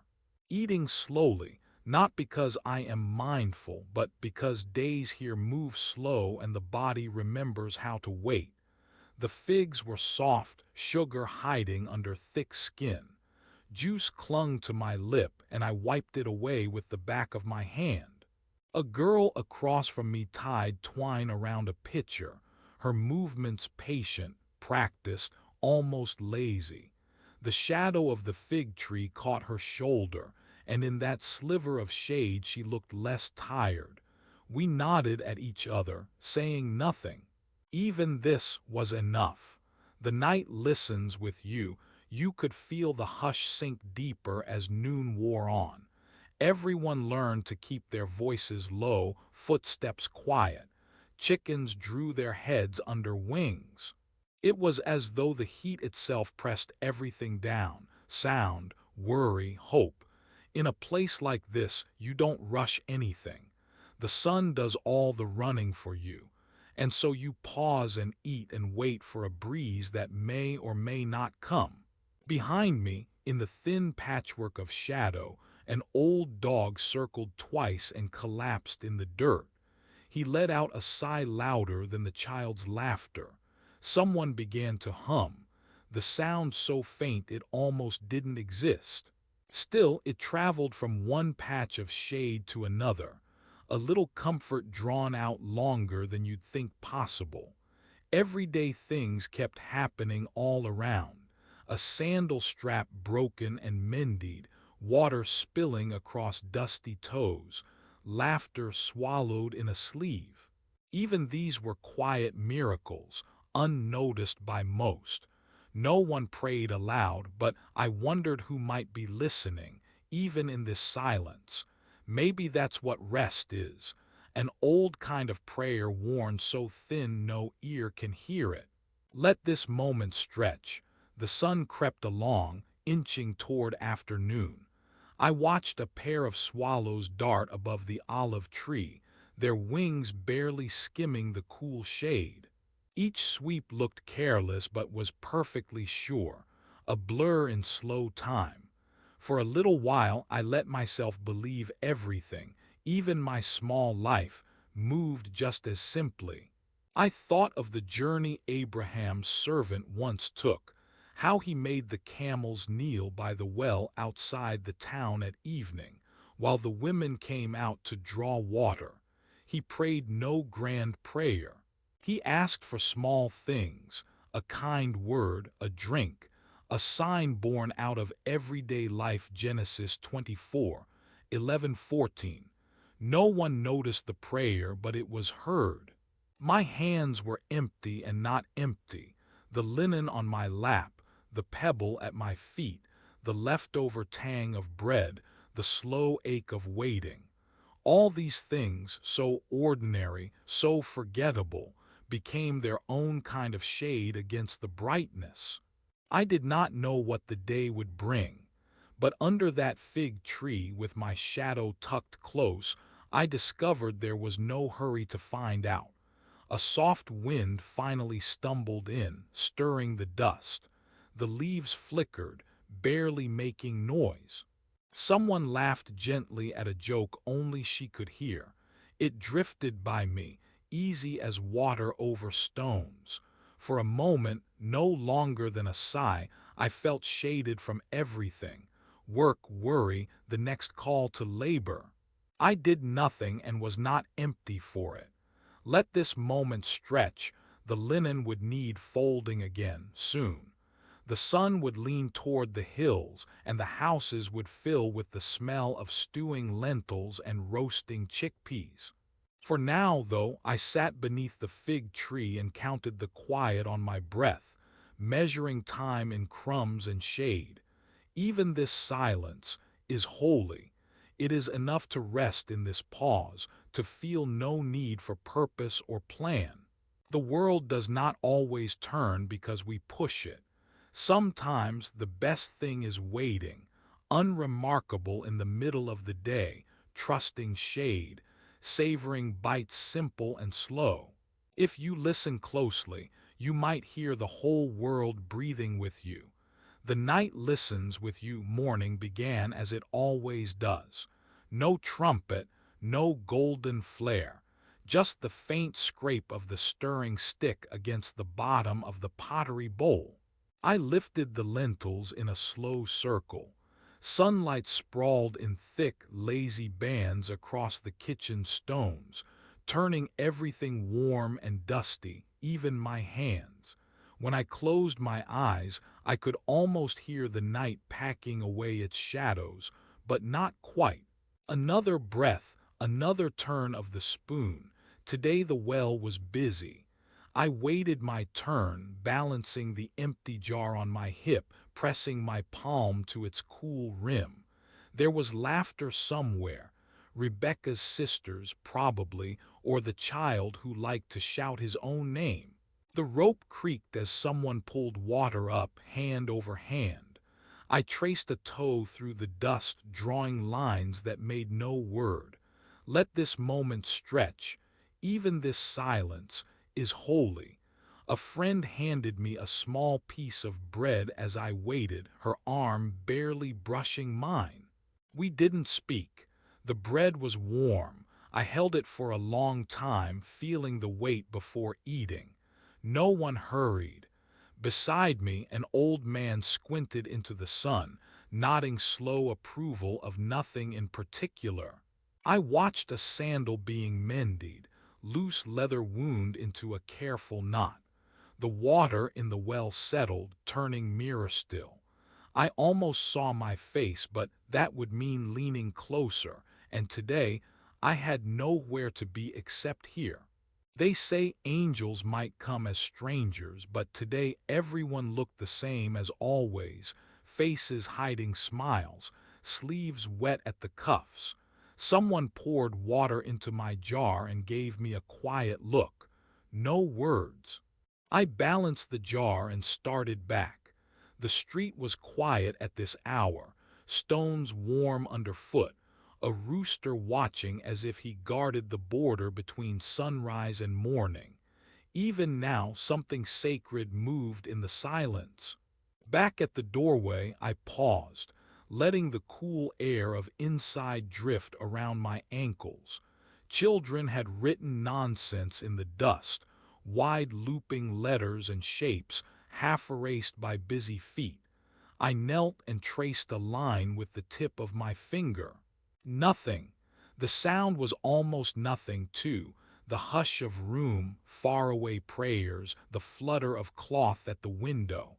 Eating slowly, not because I am mindful, but because days here move slow and the body remembers how to wait. The figs were soft, sugar hiding under thick skin. Juice clung to my lip, and I wiped it away with the back of my hand. A girl across from me tied twine around a pitcher, her movements patient, practiced, almost lazy. The shadow of the fig tree caught her shoulder, and in that sliver of shade she looked less tired. We nodded at each other, saying nothing. Even this was enough. The night listens with you. You could feel the hush sink deeper as noon wore on. Everyone learned to keep their voices low, footsteps quiet. Chickens drew their heads under wings. It was as though the heat itself pressed everything down, sound, worry, hope. In a place like this, you don't rush anything. The sun does all the running for you. And so you pause and eat and wait for a breeze that may or may not come. Behind me, in the thin patchwork of shadow, an old dog circled twice and collapsed in the dirt. He let out a sigh louder than the child's laughter. Someone began to hum, the sound so faint it almost didn't exist. Still, it traveled from one patch of shade to another, a little comfort drawn out longer than you'd think possible. Everyday things kept happening all around. A sandal strap broken and mended, water spilling across dusty toes, laughter swallowed in a sleeve. Even these were quiet miracles, unnoticed by most. No one prayed aloud, but I wondered who might be listening, even in this silence. Maybe that's what rest is, an old kind of prayer worn so thin no ear can hear it. Let this moment stretch. The sun crept along, inching toward afternoon. I watched a pair of swallows dart above the olive tree, their wings barely skimming the cool shade. Each sweep looked careless but was perfectly sure, a blur in slow time. For a little while I let myself believe everything, even my small life, moved just as simply. I thought of the journey Abraham's servant once took, how he made the camels kneel by the well outside the town at evening, while the women came out to draw water. He prayed no grand prayer. He asked for small things, a kind word, a drink, a sign born out of everyday life. Genesis 24, 11-14. No one noticed the prayer, but it was heard. My hands were empty and not empty, the linen on my lap, the pebble at my feet, the leftover tang of bread, the slow ache of waiting. All these things, so ordinary, so forgettable, became their own kind of shade against the brightness. I did not know what the day would bring, but under that fig tree with my shadow tucked close, I discovered there was no hurry to find out. A soft wind finally stumbled in, stirring the dust. The leaves flickered, barely making noise. Someone laughed gently at a joke only she could hear. It drifted by me, easy as water over stones. For a moment, no longer than a sigh, I felt shaded from everything. Work, worry, the next call to labor. I did nothing and was not empty for it. Let this moment stretch, the linen would need folding again, soon. The sun would lean toward the hills, and the houses would fill with the smell of stewing lentils and roasting chickpeas. For now, though, I sat beneath the fig tree and counted the quiet on my breath, measuring time in crumbs and shade. Even this silence is holy. It is enough to rest in this pause, to feel no need for purpose or plan. The world does not always turn because we push it. Sometimes the best thing is waiting, unremarkable in the middle of the day, trusting shade, savoring bites simple and slow. If you listen closely, you might hear the whole world breathing with you. The night listens with you. Morning began as it always does. No trumpet, no golden flare, just the faint scrape of the stirring stick against the bottom of the pottery bowl. I lifted the lentils in a slow circle. Sunlight sprawled in thick, lazy bands across the kitchen stones, turning everything warm and dusty, even my hands. When I closed my eyes, I could almost hear the night packing away its shadows, but not quite. Another breath, another turn of the spoon. Today the well was busy. I waited my turn, balancing the empty jar on my hip, pressing my palm to its cool rim. There was laughter somewhere. Rebecca's sisters, probably, or the child who liked to shout his own name. The rope creaked as someone pulled water up, hand over hand. I traced a toe through the dust, drawing lines that made no word. Let this moment stretch. Even this silence is holy. A friend handed me a small piece of bread as I waited, her arm barely brushing mine. We didn't speak. The bread was warm. I held it for a long time, feeling the weight before eating. No one hurried. Beside me, an old man squinted into the sun, nodding slow approval of nothing in particular. I watched a sandal being mended, loose leather wound into a careful knot. The water in the well settled, turning mirror still. I almost saw my face, but that would mean leaning closer, and today I had nowhere to be except here. They say angels might come as strangers, but today everyone looked the same as always, faces hiding smiles, sleeves wet at the cuffs. Someone poured water into my jar and gave me a quiet look. No words. I balanced the jar and started back. The street was quiet at this hour, stones warm underfoot, a rooster watching as if he guarded the border between sunrise and morning. Even now, something sacred moved in the silence. Back at the doorway, I paused, letting the cool air of inside drift around my ankles. Children had written nonsense in the dust, wide looping letters and shapes half erased by busy feet. I knelt and traced a line with the tip of my finger. Nothing. The sound was almost nothing, too. The hush of room, faraway prayers, the flutter of cloth at the window.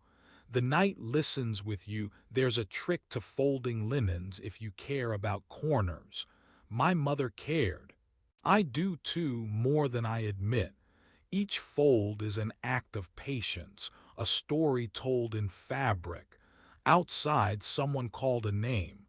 The night listens with you. There's a trick to folding linens if you care about corners. My mother cared. I do too, more than I admit. Each fold is an act of patience, a story told in fabric. Outside, someone called a name.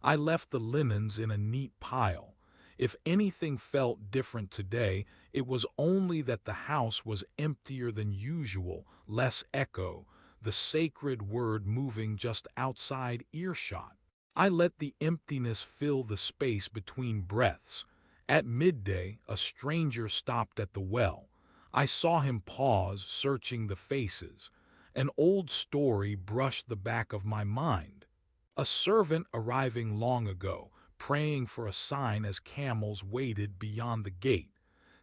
I left the linens in a neat pile. If anything felt different today, it was only that the house was emptier than usual, less echo, the sacred word moving just outside earshot. I let the emptiness fill the space between breaths. At midday, a stranger stopped at the well. I saw him pause, searching the faces. An old story brushed the back of my mind. A servant arriving long ago, praying for a sign as camels waited beyond the gate.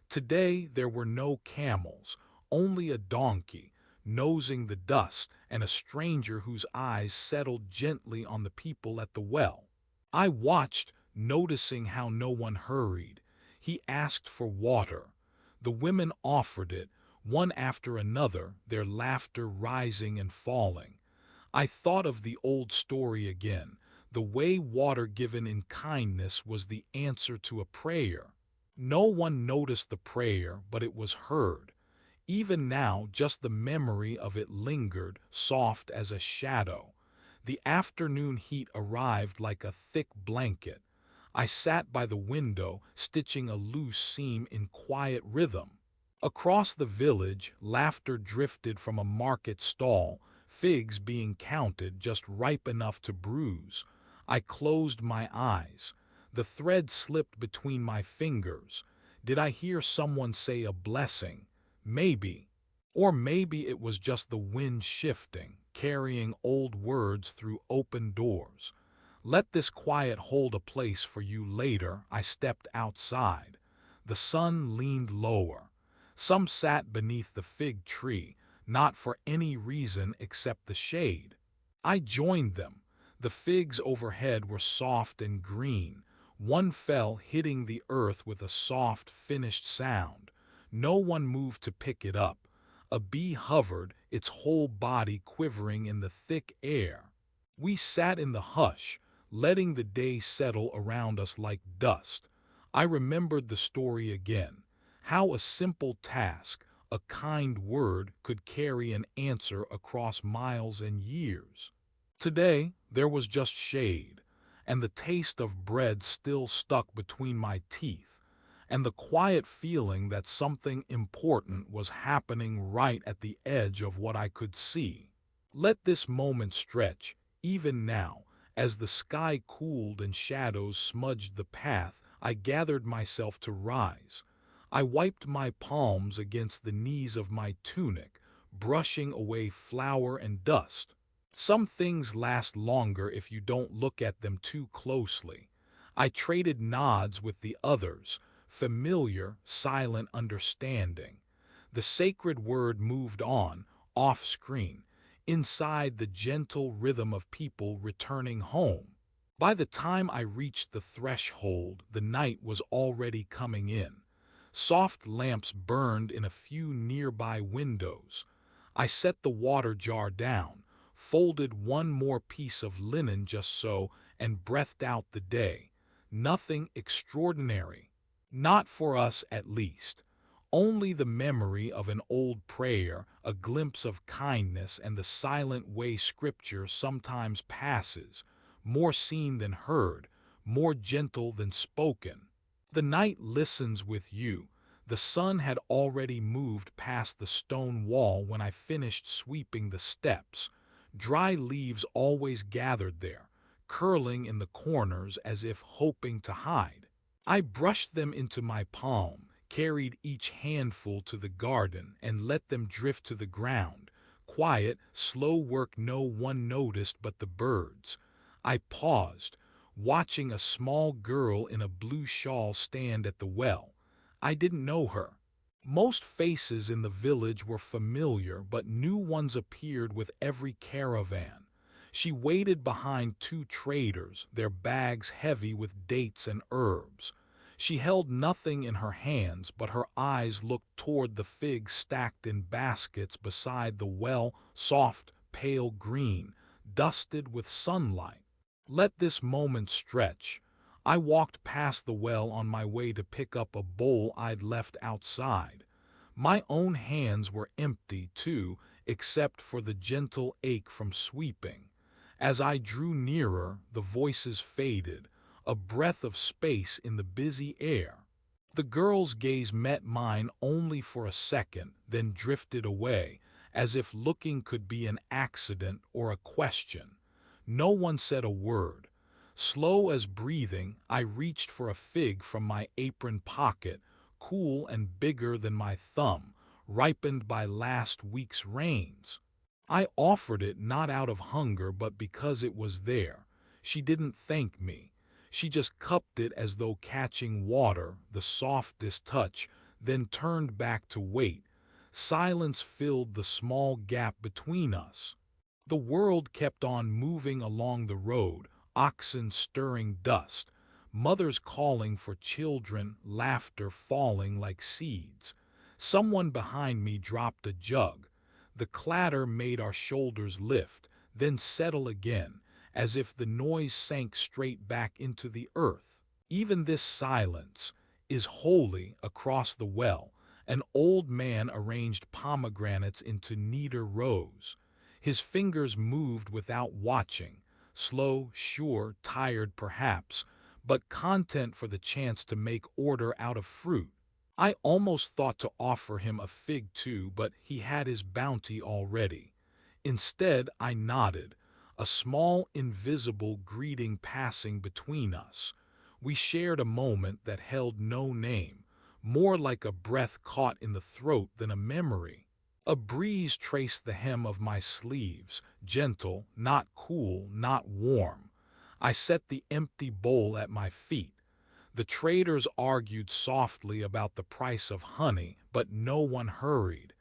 Today there were no camels, only a donkey, nosing the dust, and a stranger whose eyes settled gently on the people at the well. I watched, noticing how no one hurried. He asked for water. The women offered it, one after another, their laughter rising and falling. I thought of the old story again, the way water given in kindness was the answer to a prayer. No one noticed the prayer, but it was heard. Even now, just the memory of it lingered, soft as a shadow. The afternoon heat arrived like a thick blanket. I sat by the window, stitching a loose seam in quiet rhythm. Across the village, laughter drifted from a market stall, figs being counted just ripe enough to bruise. I closed my eyes. The thread slipped between my fingers. Did I hear someone say a blessing? Maybe. Or maybe it was just the wind shifting, carrying old words through open doors. Let this quiet hold a place for you later. I stepped outside. The sun leaned lower. Some sat beneath the fig tree, not for any reason except the shade. I joined them. The figs overhead were soft and green. One fell, hitting the earth with a soft, finished sound. No one moved to pick it up. A bee hovered, its whole body quivering in the thick air. We sat in the hush, letting the day settle around us like dust. I remembered the story again, how a simple task, a kind word, could carry an answer across miles and years. Today, there was just shade, and the taste of bread still stuck between my teeth, and the quiet feeling that something important was happening right at the edge of what I could see. Let this moment stretch, even now, as the sky cooled and shadows smudged the path. I gathered myself to rise. I wiped my palms against the knees of my tunic, brushing away flour and dust. Some things last longer if you don't look at them too closely. I traded nods with the others, familiar, silent understanding. The sacred word moved on, off-screen, inside the gentle rhythm of people returning home. By the time I reached the threshold, the night was already coming in. Soft lamps burned in a few nearby windows. I set the water jar down, folded one more piece of linen just so, and breathed out the day. Nothing extraordinary. Not for us, at least. Only the memory of an old prayer, a glimpse of kindness, and the silent way Scripture sometimes passes, more seen than heard, more gentle than spoken. The night listens with you. The sun had already moved past the stone wall when I finished sweeping the steps. Dry leaves always gathered there, curling in the corners as if hoping to hide. I brushed them into my palm, carried each handful to the garden, and let them drift to the ground. Quiet, slow work no one noticed but the birds. I paused, watching a small girl in a blue shawl stand at the well. I didn't know her. Most faces in the village were familiar, but new ones appeared with every caravan. She waited behind two traders, their bags heavy with dates and herbs. She held nothing in her hands, but her eyes looked toward the figs stacked in baskets beside the well, soft, pale green, dusted with sunlight. Let this moment stretch. I walked past the well on my way to pick up a bowl I'd left outside. My own hands were empty, too, except for the gentle ache from sweeping. As I drew nearer, the voices faded, a breath of space in the busy air. The girl's gaze met mine only for a second, then drifted away, as if looking could be an accident or a question. No one said a word. Slow as breathing, I reached for a fig from my apron pocket, cool and bigger than my thumb, ripened by last week's rains. I offered it not out of hunger but because it was there. She didn't thank me. She just cupped it as though catching water, the softest touch, then turned back to wait. Silence filled the small gap between us. The world kept on moving along the road, oxen stirring dust, mothers calling for children, laughter falling like seeds. Someone behind me dropped a jug. The clatter made our shoulders lift, then settle again, as if the noise sank straight back into the earth. Even this silence is holy. Across the well, an old man arranged pomegranates into neater rows. His fingers moved without watching, slow, sure, tired perhaps, but content for the chance to make order out of fruit. I almost thought to offer him a fig too, but he had his bounty already. Instead, I nodded, a small, invisible greeting passing between us. We shared a moment that held no name, more like a breath caught in the throat than a memory. A breeze traced the hem of my sleeves, gentle, not cool, not warm. I set the empty bowl at my feet. The traders argued softly about the price of honey, but no one hurried.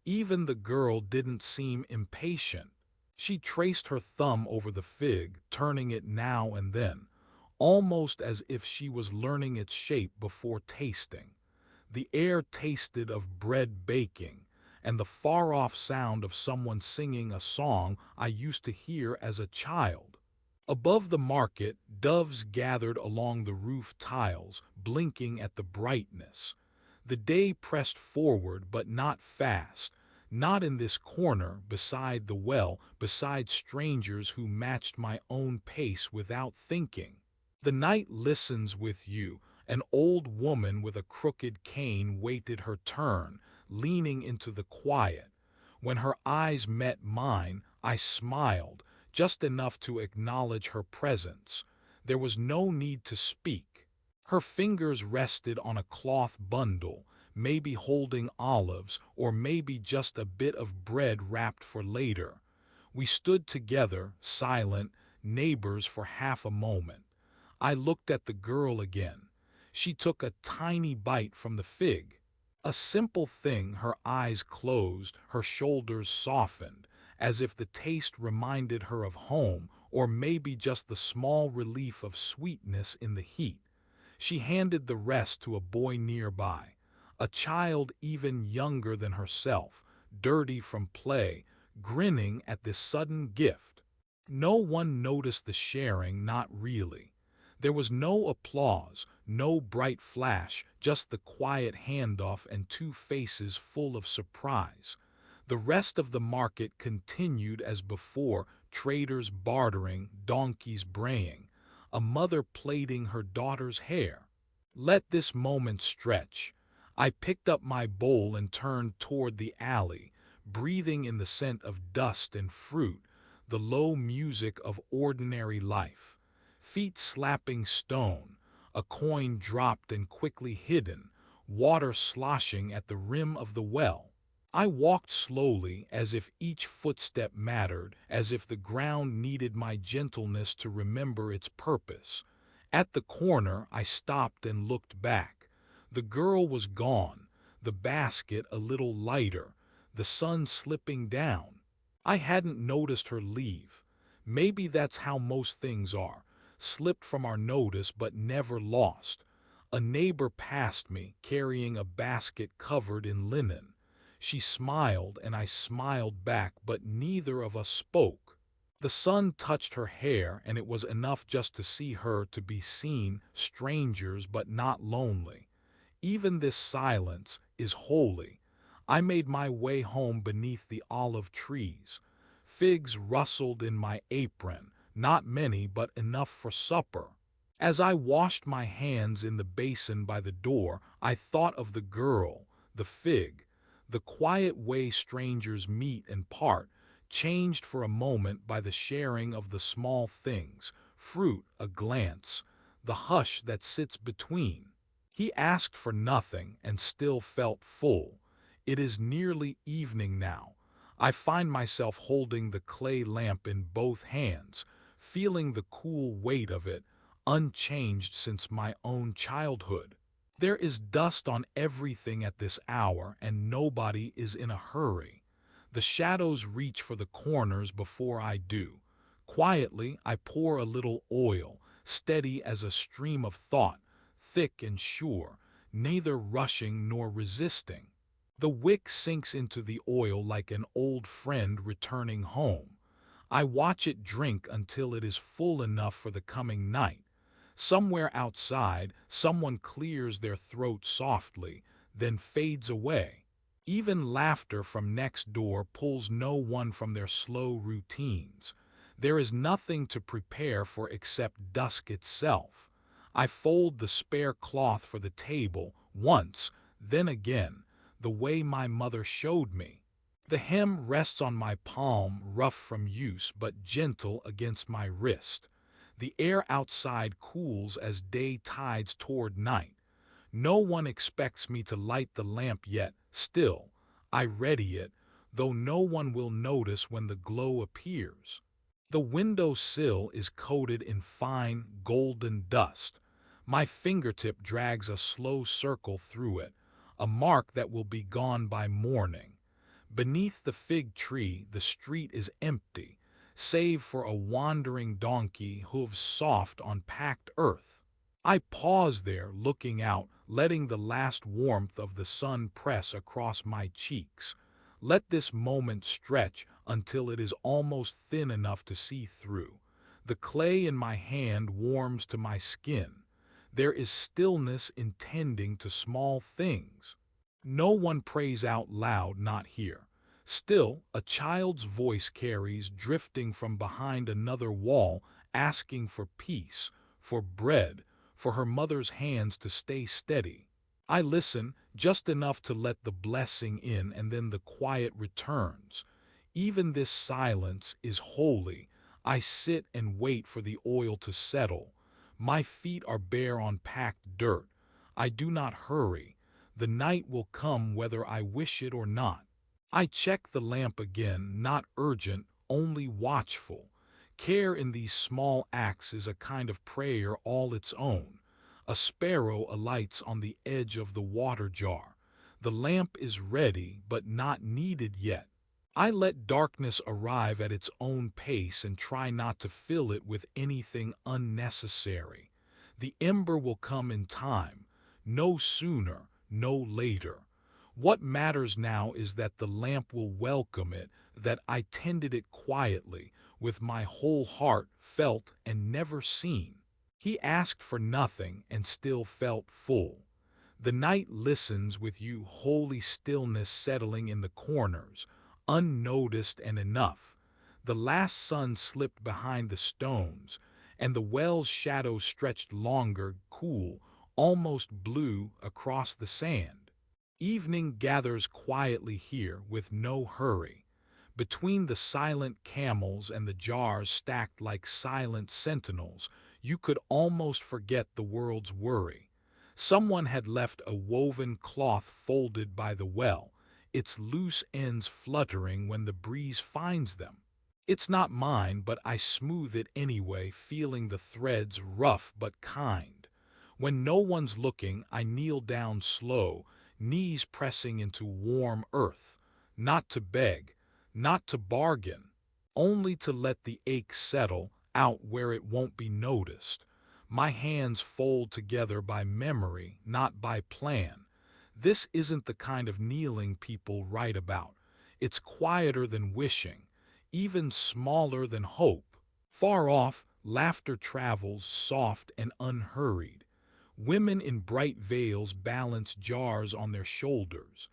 Even the girl didn't seem impatient. She traced her thumb over the fig, turning it now and then, almost as if she was learning its shape before tasting. The air tasted of bread baking, and the far-off sound of someone singing a song I used to hear as a child. Above the market, doves gathered along the roof tiles, blinking at the brightness. The day pressed forward, but not fast, not in this corner, beside the well, beside strangers who matched my own pace without thinking. The night listens with you. An old woman with a crooked cane waited her turn, leaning into the quiet. When her eyes met mine, I smiled, just enough to acknowledge her presence. There was no need to speak. Her fingers rested on a cloth bundle, maybe holding olives, or maybe just a bit of bread wrapped for later. We stood together, silent, neighbors for half a moment. I looked at the girl again. She took a tiny bite from the fig. A simple thing. Her eyes closed, her shoulders softened, as if the taste reminded her of home, or maybe just the small relief of sweetness in the heat. She handed the rest to a boy nearby, a child even younger than herself, dirty from play, grinning at this sudden gift. No one noticed the sharing, not really. There was no applause, no bright flash, just the quiet handoff and two faces full of surprise. The rest of the market continued as before, traders bartering, donkeys braying, a mother plaiting her daughter's hair. Let this moment stretch. I picked up my bowl and turned toward the alley, breathing in the scent of dust and fruit, the low music of ordinary life. Feet slapping stone, a coin dropped and quickly hidden, water sloshing at the rim of the well. I walked slowly, as if each footstep mattered, as if the ground needed my gentleness to remember its purpose. At the corner, I stopped and looked back. The girl was gone, the basket a little lighter, the sun slipping down. I hadn't noticed her leave. Maybe that's how most things are, slipped from our notice but never lost. A neighbor passed me, carrying a basket covered in linen. She smiled and I smiled back, but neither of us spoke. The sun touched her hair, and it was enough just to see her to be seen, strangers but not lonely. Even this silence is holy. I made my way home beneath the olive trees. Figs rustled in my apron, not many but enough for supper. As I washed my hands in the basin by the door, I thought of the girl, the fig, the quiet way strangers meet and part, changed for a moment by the sharing of the small things, fruit, a glance, the hush that sits between. He asked for nothing and still felt full. It is nearly evening now. I find myself holding the clay lamp in both hands, feeling the cool weight of it, unchanged since my own childhood. There is dust on everything at this hour, and nobody is in a hurry. The shadows reach for the corners before I do. Quietly, I pour a little oil, steady as a stream of thought, thick and sure, neither rushing nor resisting. The wick sinks into the oil like an old friend returning home. I watch it drink until it is full enough for the coming night. Somewhere outside, someone clears their throat softly, then fades away. Even laughter from next door pulls no one from their slow routines. There is nothing to prepare for except dusk itself. I fold the spare cloth for the table once, then again, the way my mother showed me. The hem rests on my palm, rough from use but gentle against my wrist. The air outside cools as day tides toward night. No one expects me to light the lamp yet. Still, I ready it, though no one will notice when the glow appears. The window sill is coated in fine, golden dust. My fingertip drags a slow circle through it, a mark that will be gone by morning. Beneath the fig tree, the street is empty, save for a wandering donkey, hooves soft on packed earth. I pause there, looking out, letting the last warmth of the sun press across my cheeks. Let this moment stretch until it is almost thin enough to see through. The clay in my hand warms to my skin. There is stillness in tending to small things. No one prays out loud, not here. Still, a child's voice carries, drifting from behind another wall, asking for peace, for bread, for her mother's hands to stay steady. I listen, just enough to let the blessing in, and then the quiet returns. Even this silence is holy. I sit and wait for the oil to settle. My feet are bare on packed dirt. I do not hurry. The night will come whether I wish it or not. I check the lamp again, not urgent, only watchful. Care in these small acts is a kind of prayer all its own. A sparrow alights on the edge of the water jar. The lamp is ready, but not needed yet. I let darkness arrive at its own pace and try not to fill it with anything unnecessary. The ember will come in time, no sooner, no later. What matters now is that the lamp will welcome it, that I tended it quietly, with my whole heart, felt and never seen. He asked for nothing and still felt full. The night listens with you, holy stillness settling in the corners, unnoticed and enough. The last sun slipped behind the stones, and the well's shadow stretched longer, cool, almost blue, across the sand. Evening gathers quietly here with no hurry. Between the silent camels and the jars stacked like silent sentinels, you could almost forget the world's worry. Someone had left a woven cloth folded by the well, its loose ends fluttering when the breeze finds them. It's not mine, but I smooth it anyway, feeling the threads rough but kind. When no one's looking, I kneel down slow, knees pressing into warm earth, not to beg, not to bargain, only to let the ache settle out where it won't be noticed. My hands fold together by memory, not by plan. This isn't the kind of kneeling people write about. It's quieter than wishing, even smaller than hope. Far off, laughter travels soft and unhurried. Women in bright veils balance jars on their shoulders.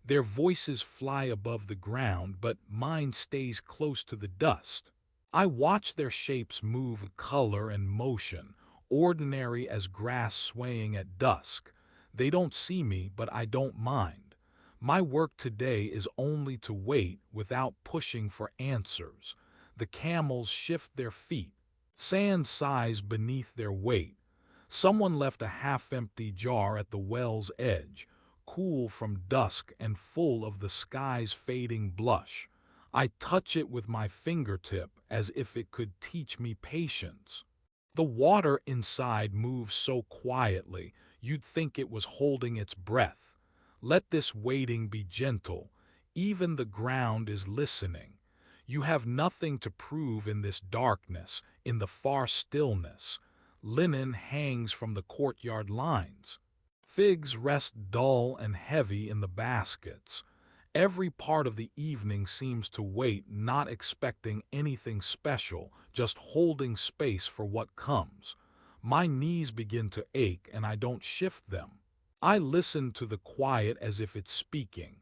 Their voices fly above the ground, but mine stays close to the dust. I watch their shapes move, color and motion, ordinary as grass swaying at dusk. They don't see me, but I don't mind. My work today is only to wait without pushing for answers. The camels shift their feet. Sand sighs beneath their weight. Someone left a half-empty jar at the well's edge, cool from dusk and full of the sky's fading blush. I touch it with my fingertip as if it could teach me patience. The water inside moves so quietly, you'd think it was holding its breath. Let this waiting be gentle. Even the ground is listening. You have nothing to prove in this darkness, in the far stillness. Linen hangs from the courtyard lines. Figs rest dull and heavy in the baskets. Every part of the evening seems to wait, not expecting anything special, just holding space for what comes. My knees begin to ache and I don't shift them. I listen to the quiet as if it's speaking.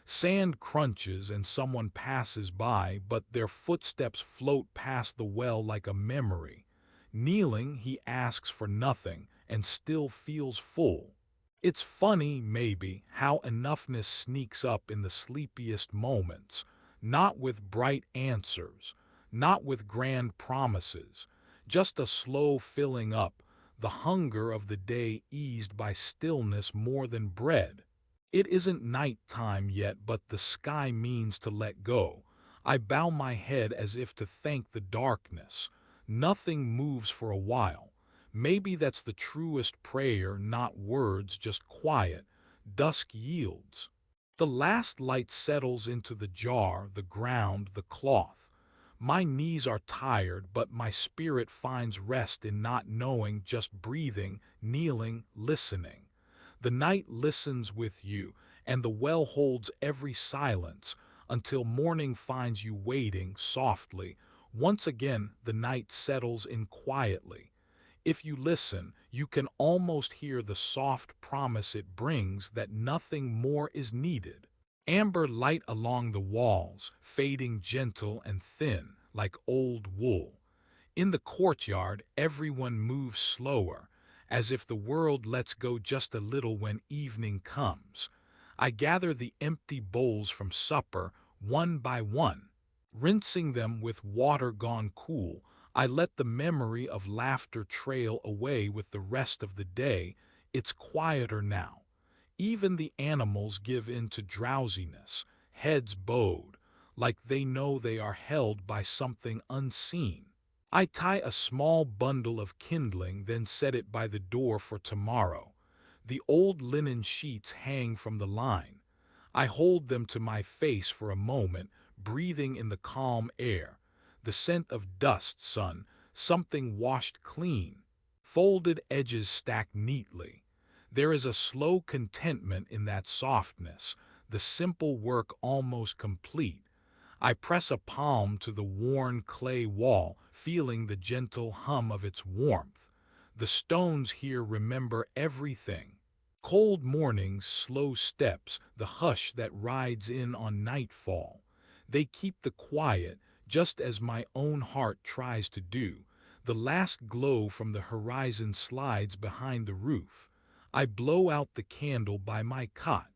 Sand crunches and someone passes by, but their footsteps float past the well like a memory. Kneeling, he asks for nothing and still feels full. It's funny, maybe, how enoughness sneaks up in the sleepiest moments, not with bright answers, not with grand promises, just a slow filling up, the hunger of the day eased by stillness more than bread. It isn't night time yet, but the sky means to let go. I bow my head as if to thank the darkness. Nothing moves for a while. Maybe that's the truest prayer, not words, just quiet. Dusk yields. The last light settles into the jar, the ground, the cloth. My knees are tired, but my spirit finds rest in not knowing, just breathing, kneeling, listening. The night listens with you, and the well holds every silence until morning finds you waiting softly. Once again, the night settles in quietly. If you listen, you can almost hear the soft promise it brings that nothing more is needed. Amber light along the walls, fading gentle and thin, like old wool. In the courtyard, everyone moves slower, as if the world lets go just a little when evening comes. I gather the empty bowls from supper, one by one. Rinsing them with water gone cool, I let the memory of laughter trail away with the rest of the day. It's quieter now. Even the animals give in to drowsiness, heads bowed, like they know they are held by something unseen. I tie a small bundle of kindling, then set it by the door for tomorrow. The old linen sheets hang from the line. I hold them to my face for a moment, breathing in the calm air. The scent of dust, sun, something washed clean. Folded edges stacked neatly. There is a slow contentment in that softness, the simple work almost complete. I press a palm to the worn clay wall, feeling the gentle hum of its warmth. The stones here remember everything. Cold mornings, slow steps, the hush that rides in on nightfall. They keep the quiet, just as my own heart tries to do. The last glow from the horizon slides behind the roof. I blow out the candle by my cot.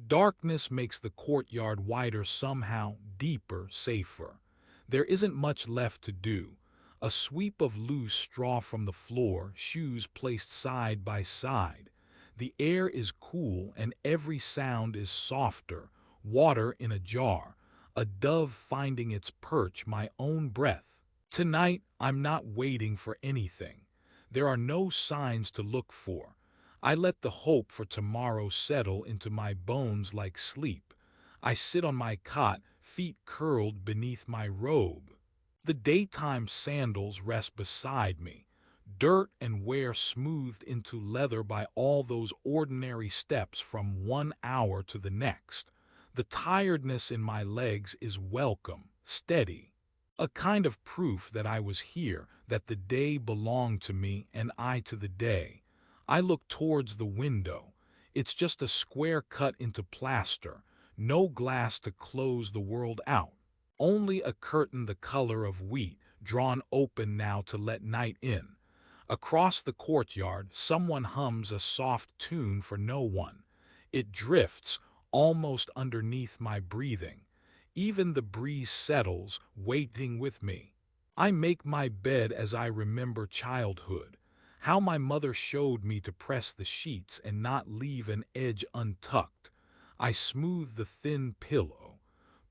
Darkness makes the courtyard wider somehow, deeper, safer. There isn't much left to do. A sweep of loose straw from the floor, shoes placed side by side. The air is cool and every sound is softer. Water in a jar, a dove finding its perch, my own breath. Tonight, I'm not waiting for anything. There are no signs to look for. I let the hope for tomorrow settle into my bones like sleep. I sit on my cot, feet curled beneath my robe. The daytime sandals rest beside me, dirt and wear smoothed into leather by all those ordinary steps from 1 hour to the next. The tiredness in my legs is welcome, steady. A kind of proof that I was here, that the day belonged to me and I to the day. I look towards the window. It's just a square cut into plaster, no glass to close the world out. Only a curtain the color of wheat, drawn open now to let night in. Across the courtyard, someone hums a soft tune for no one. It drifts, almost underneath my breathing. Even the breeze settles, waiting with me. I make my bed as I remember childhood. How my mother showed me to press the sheets and not leave an edge untucked. I smooth the thin pillow,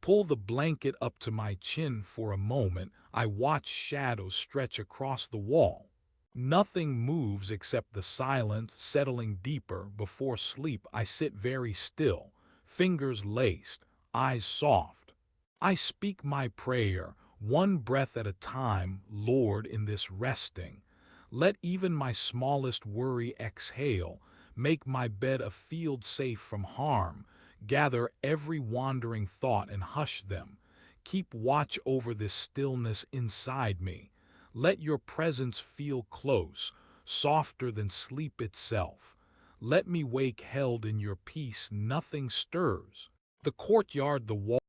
pull the blanket up to my chin for a moment. I watch shadows stretch across the wall. Nothing moves except the silence settling deeper. Before sleep I sit very still, fingers laced, eyes soft. I speak my prayer, one breath at a time. Lord, in this resting, let even my smallest worry exhale. Make my bed a field safe from harm. Gather every wandering thought and hush them. Keep watch over this stillness inside me. Let your presence feel close, softer than sleep itself. Let me wake held in your peace. Nothing stirs. The courtyard, the wall,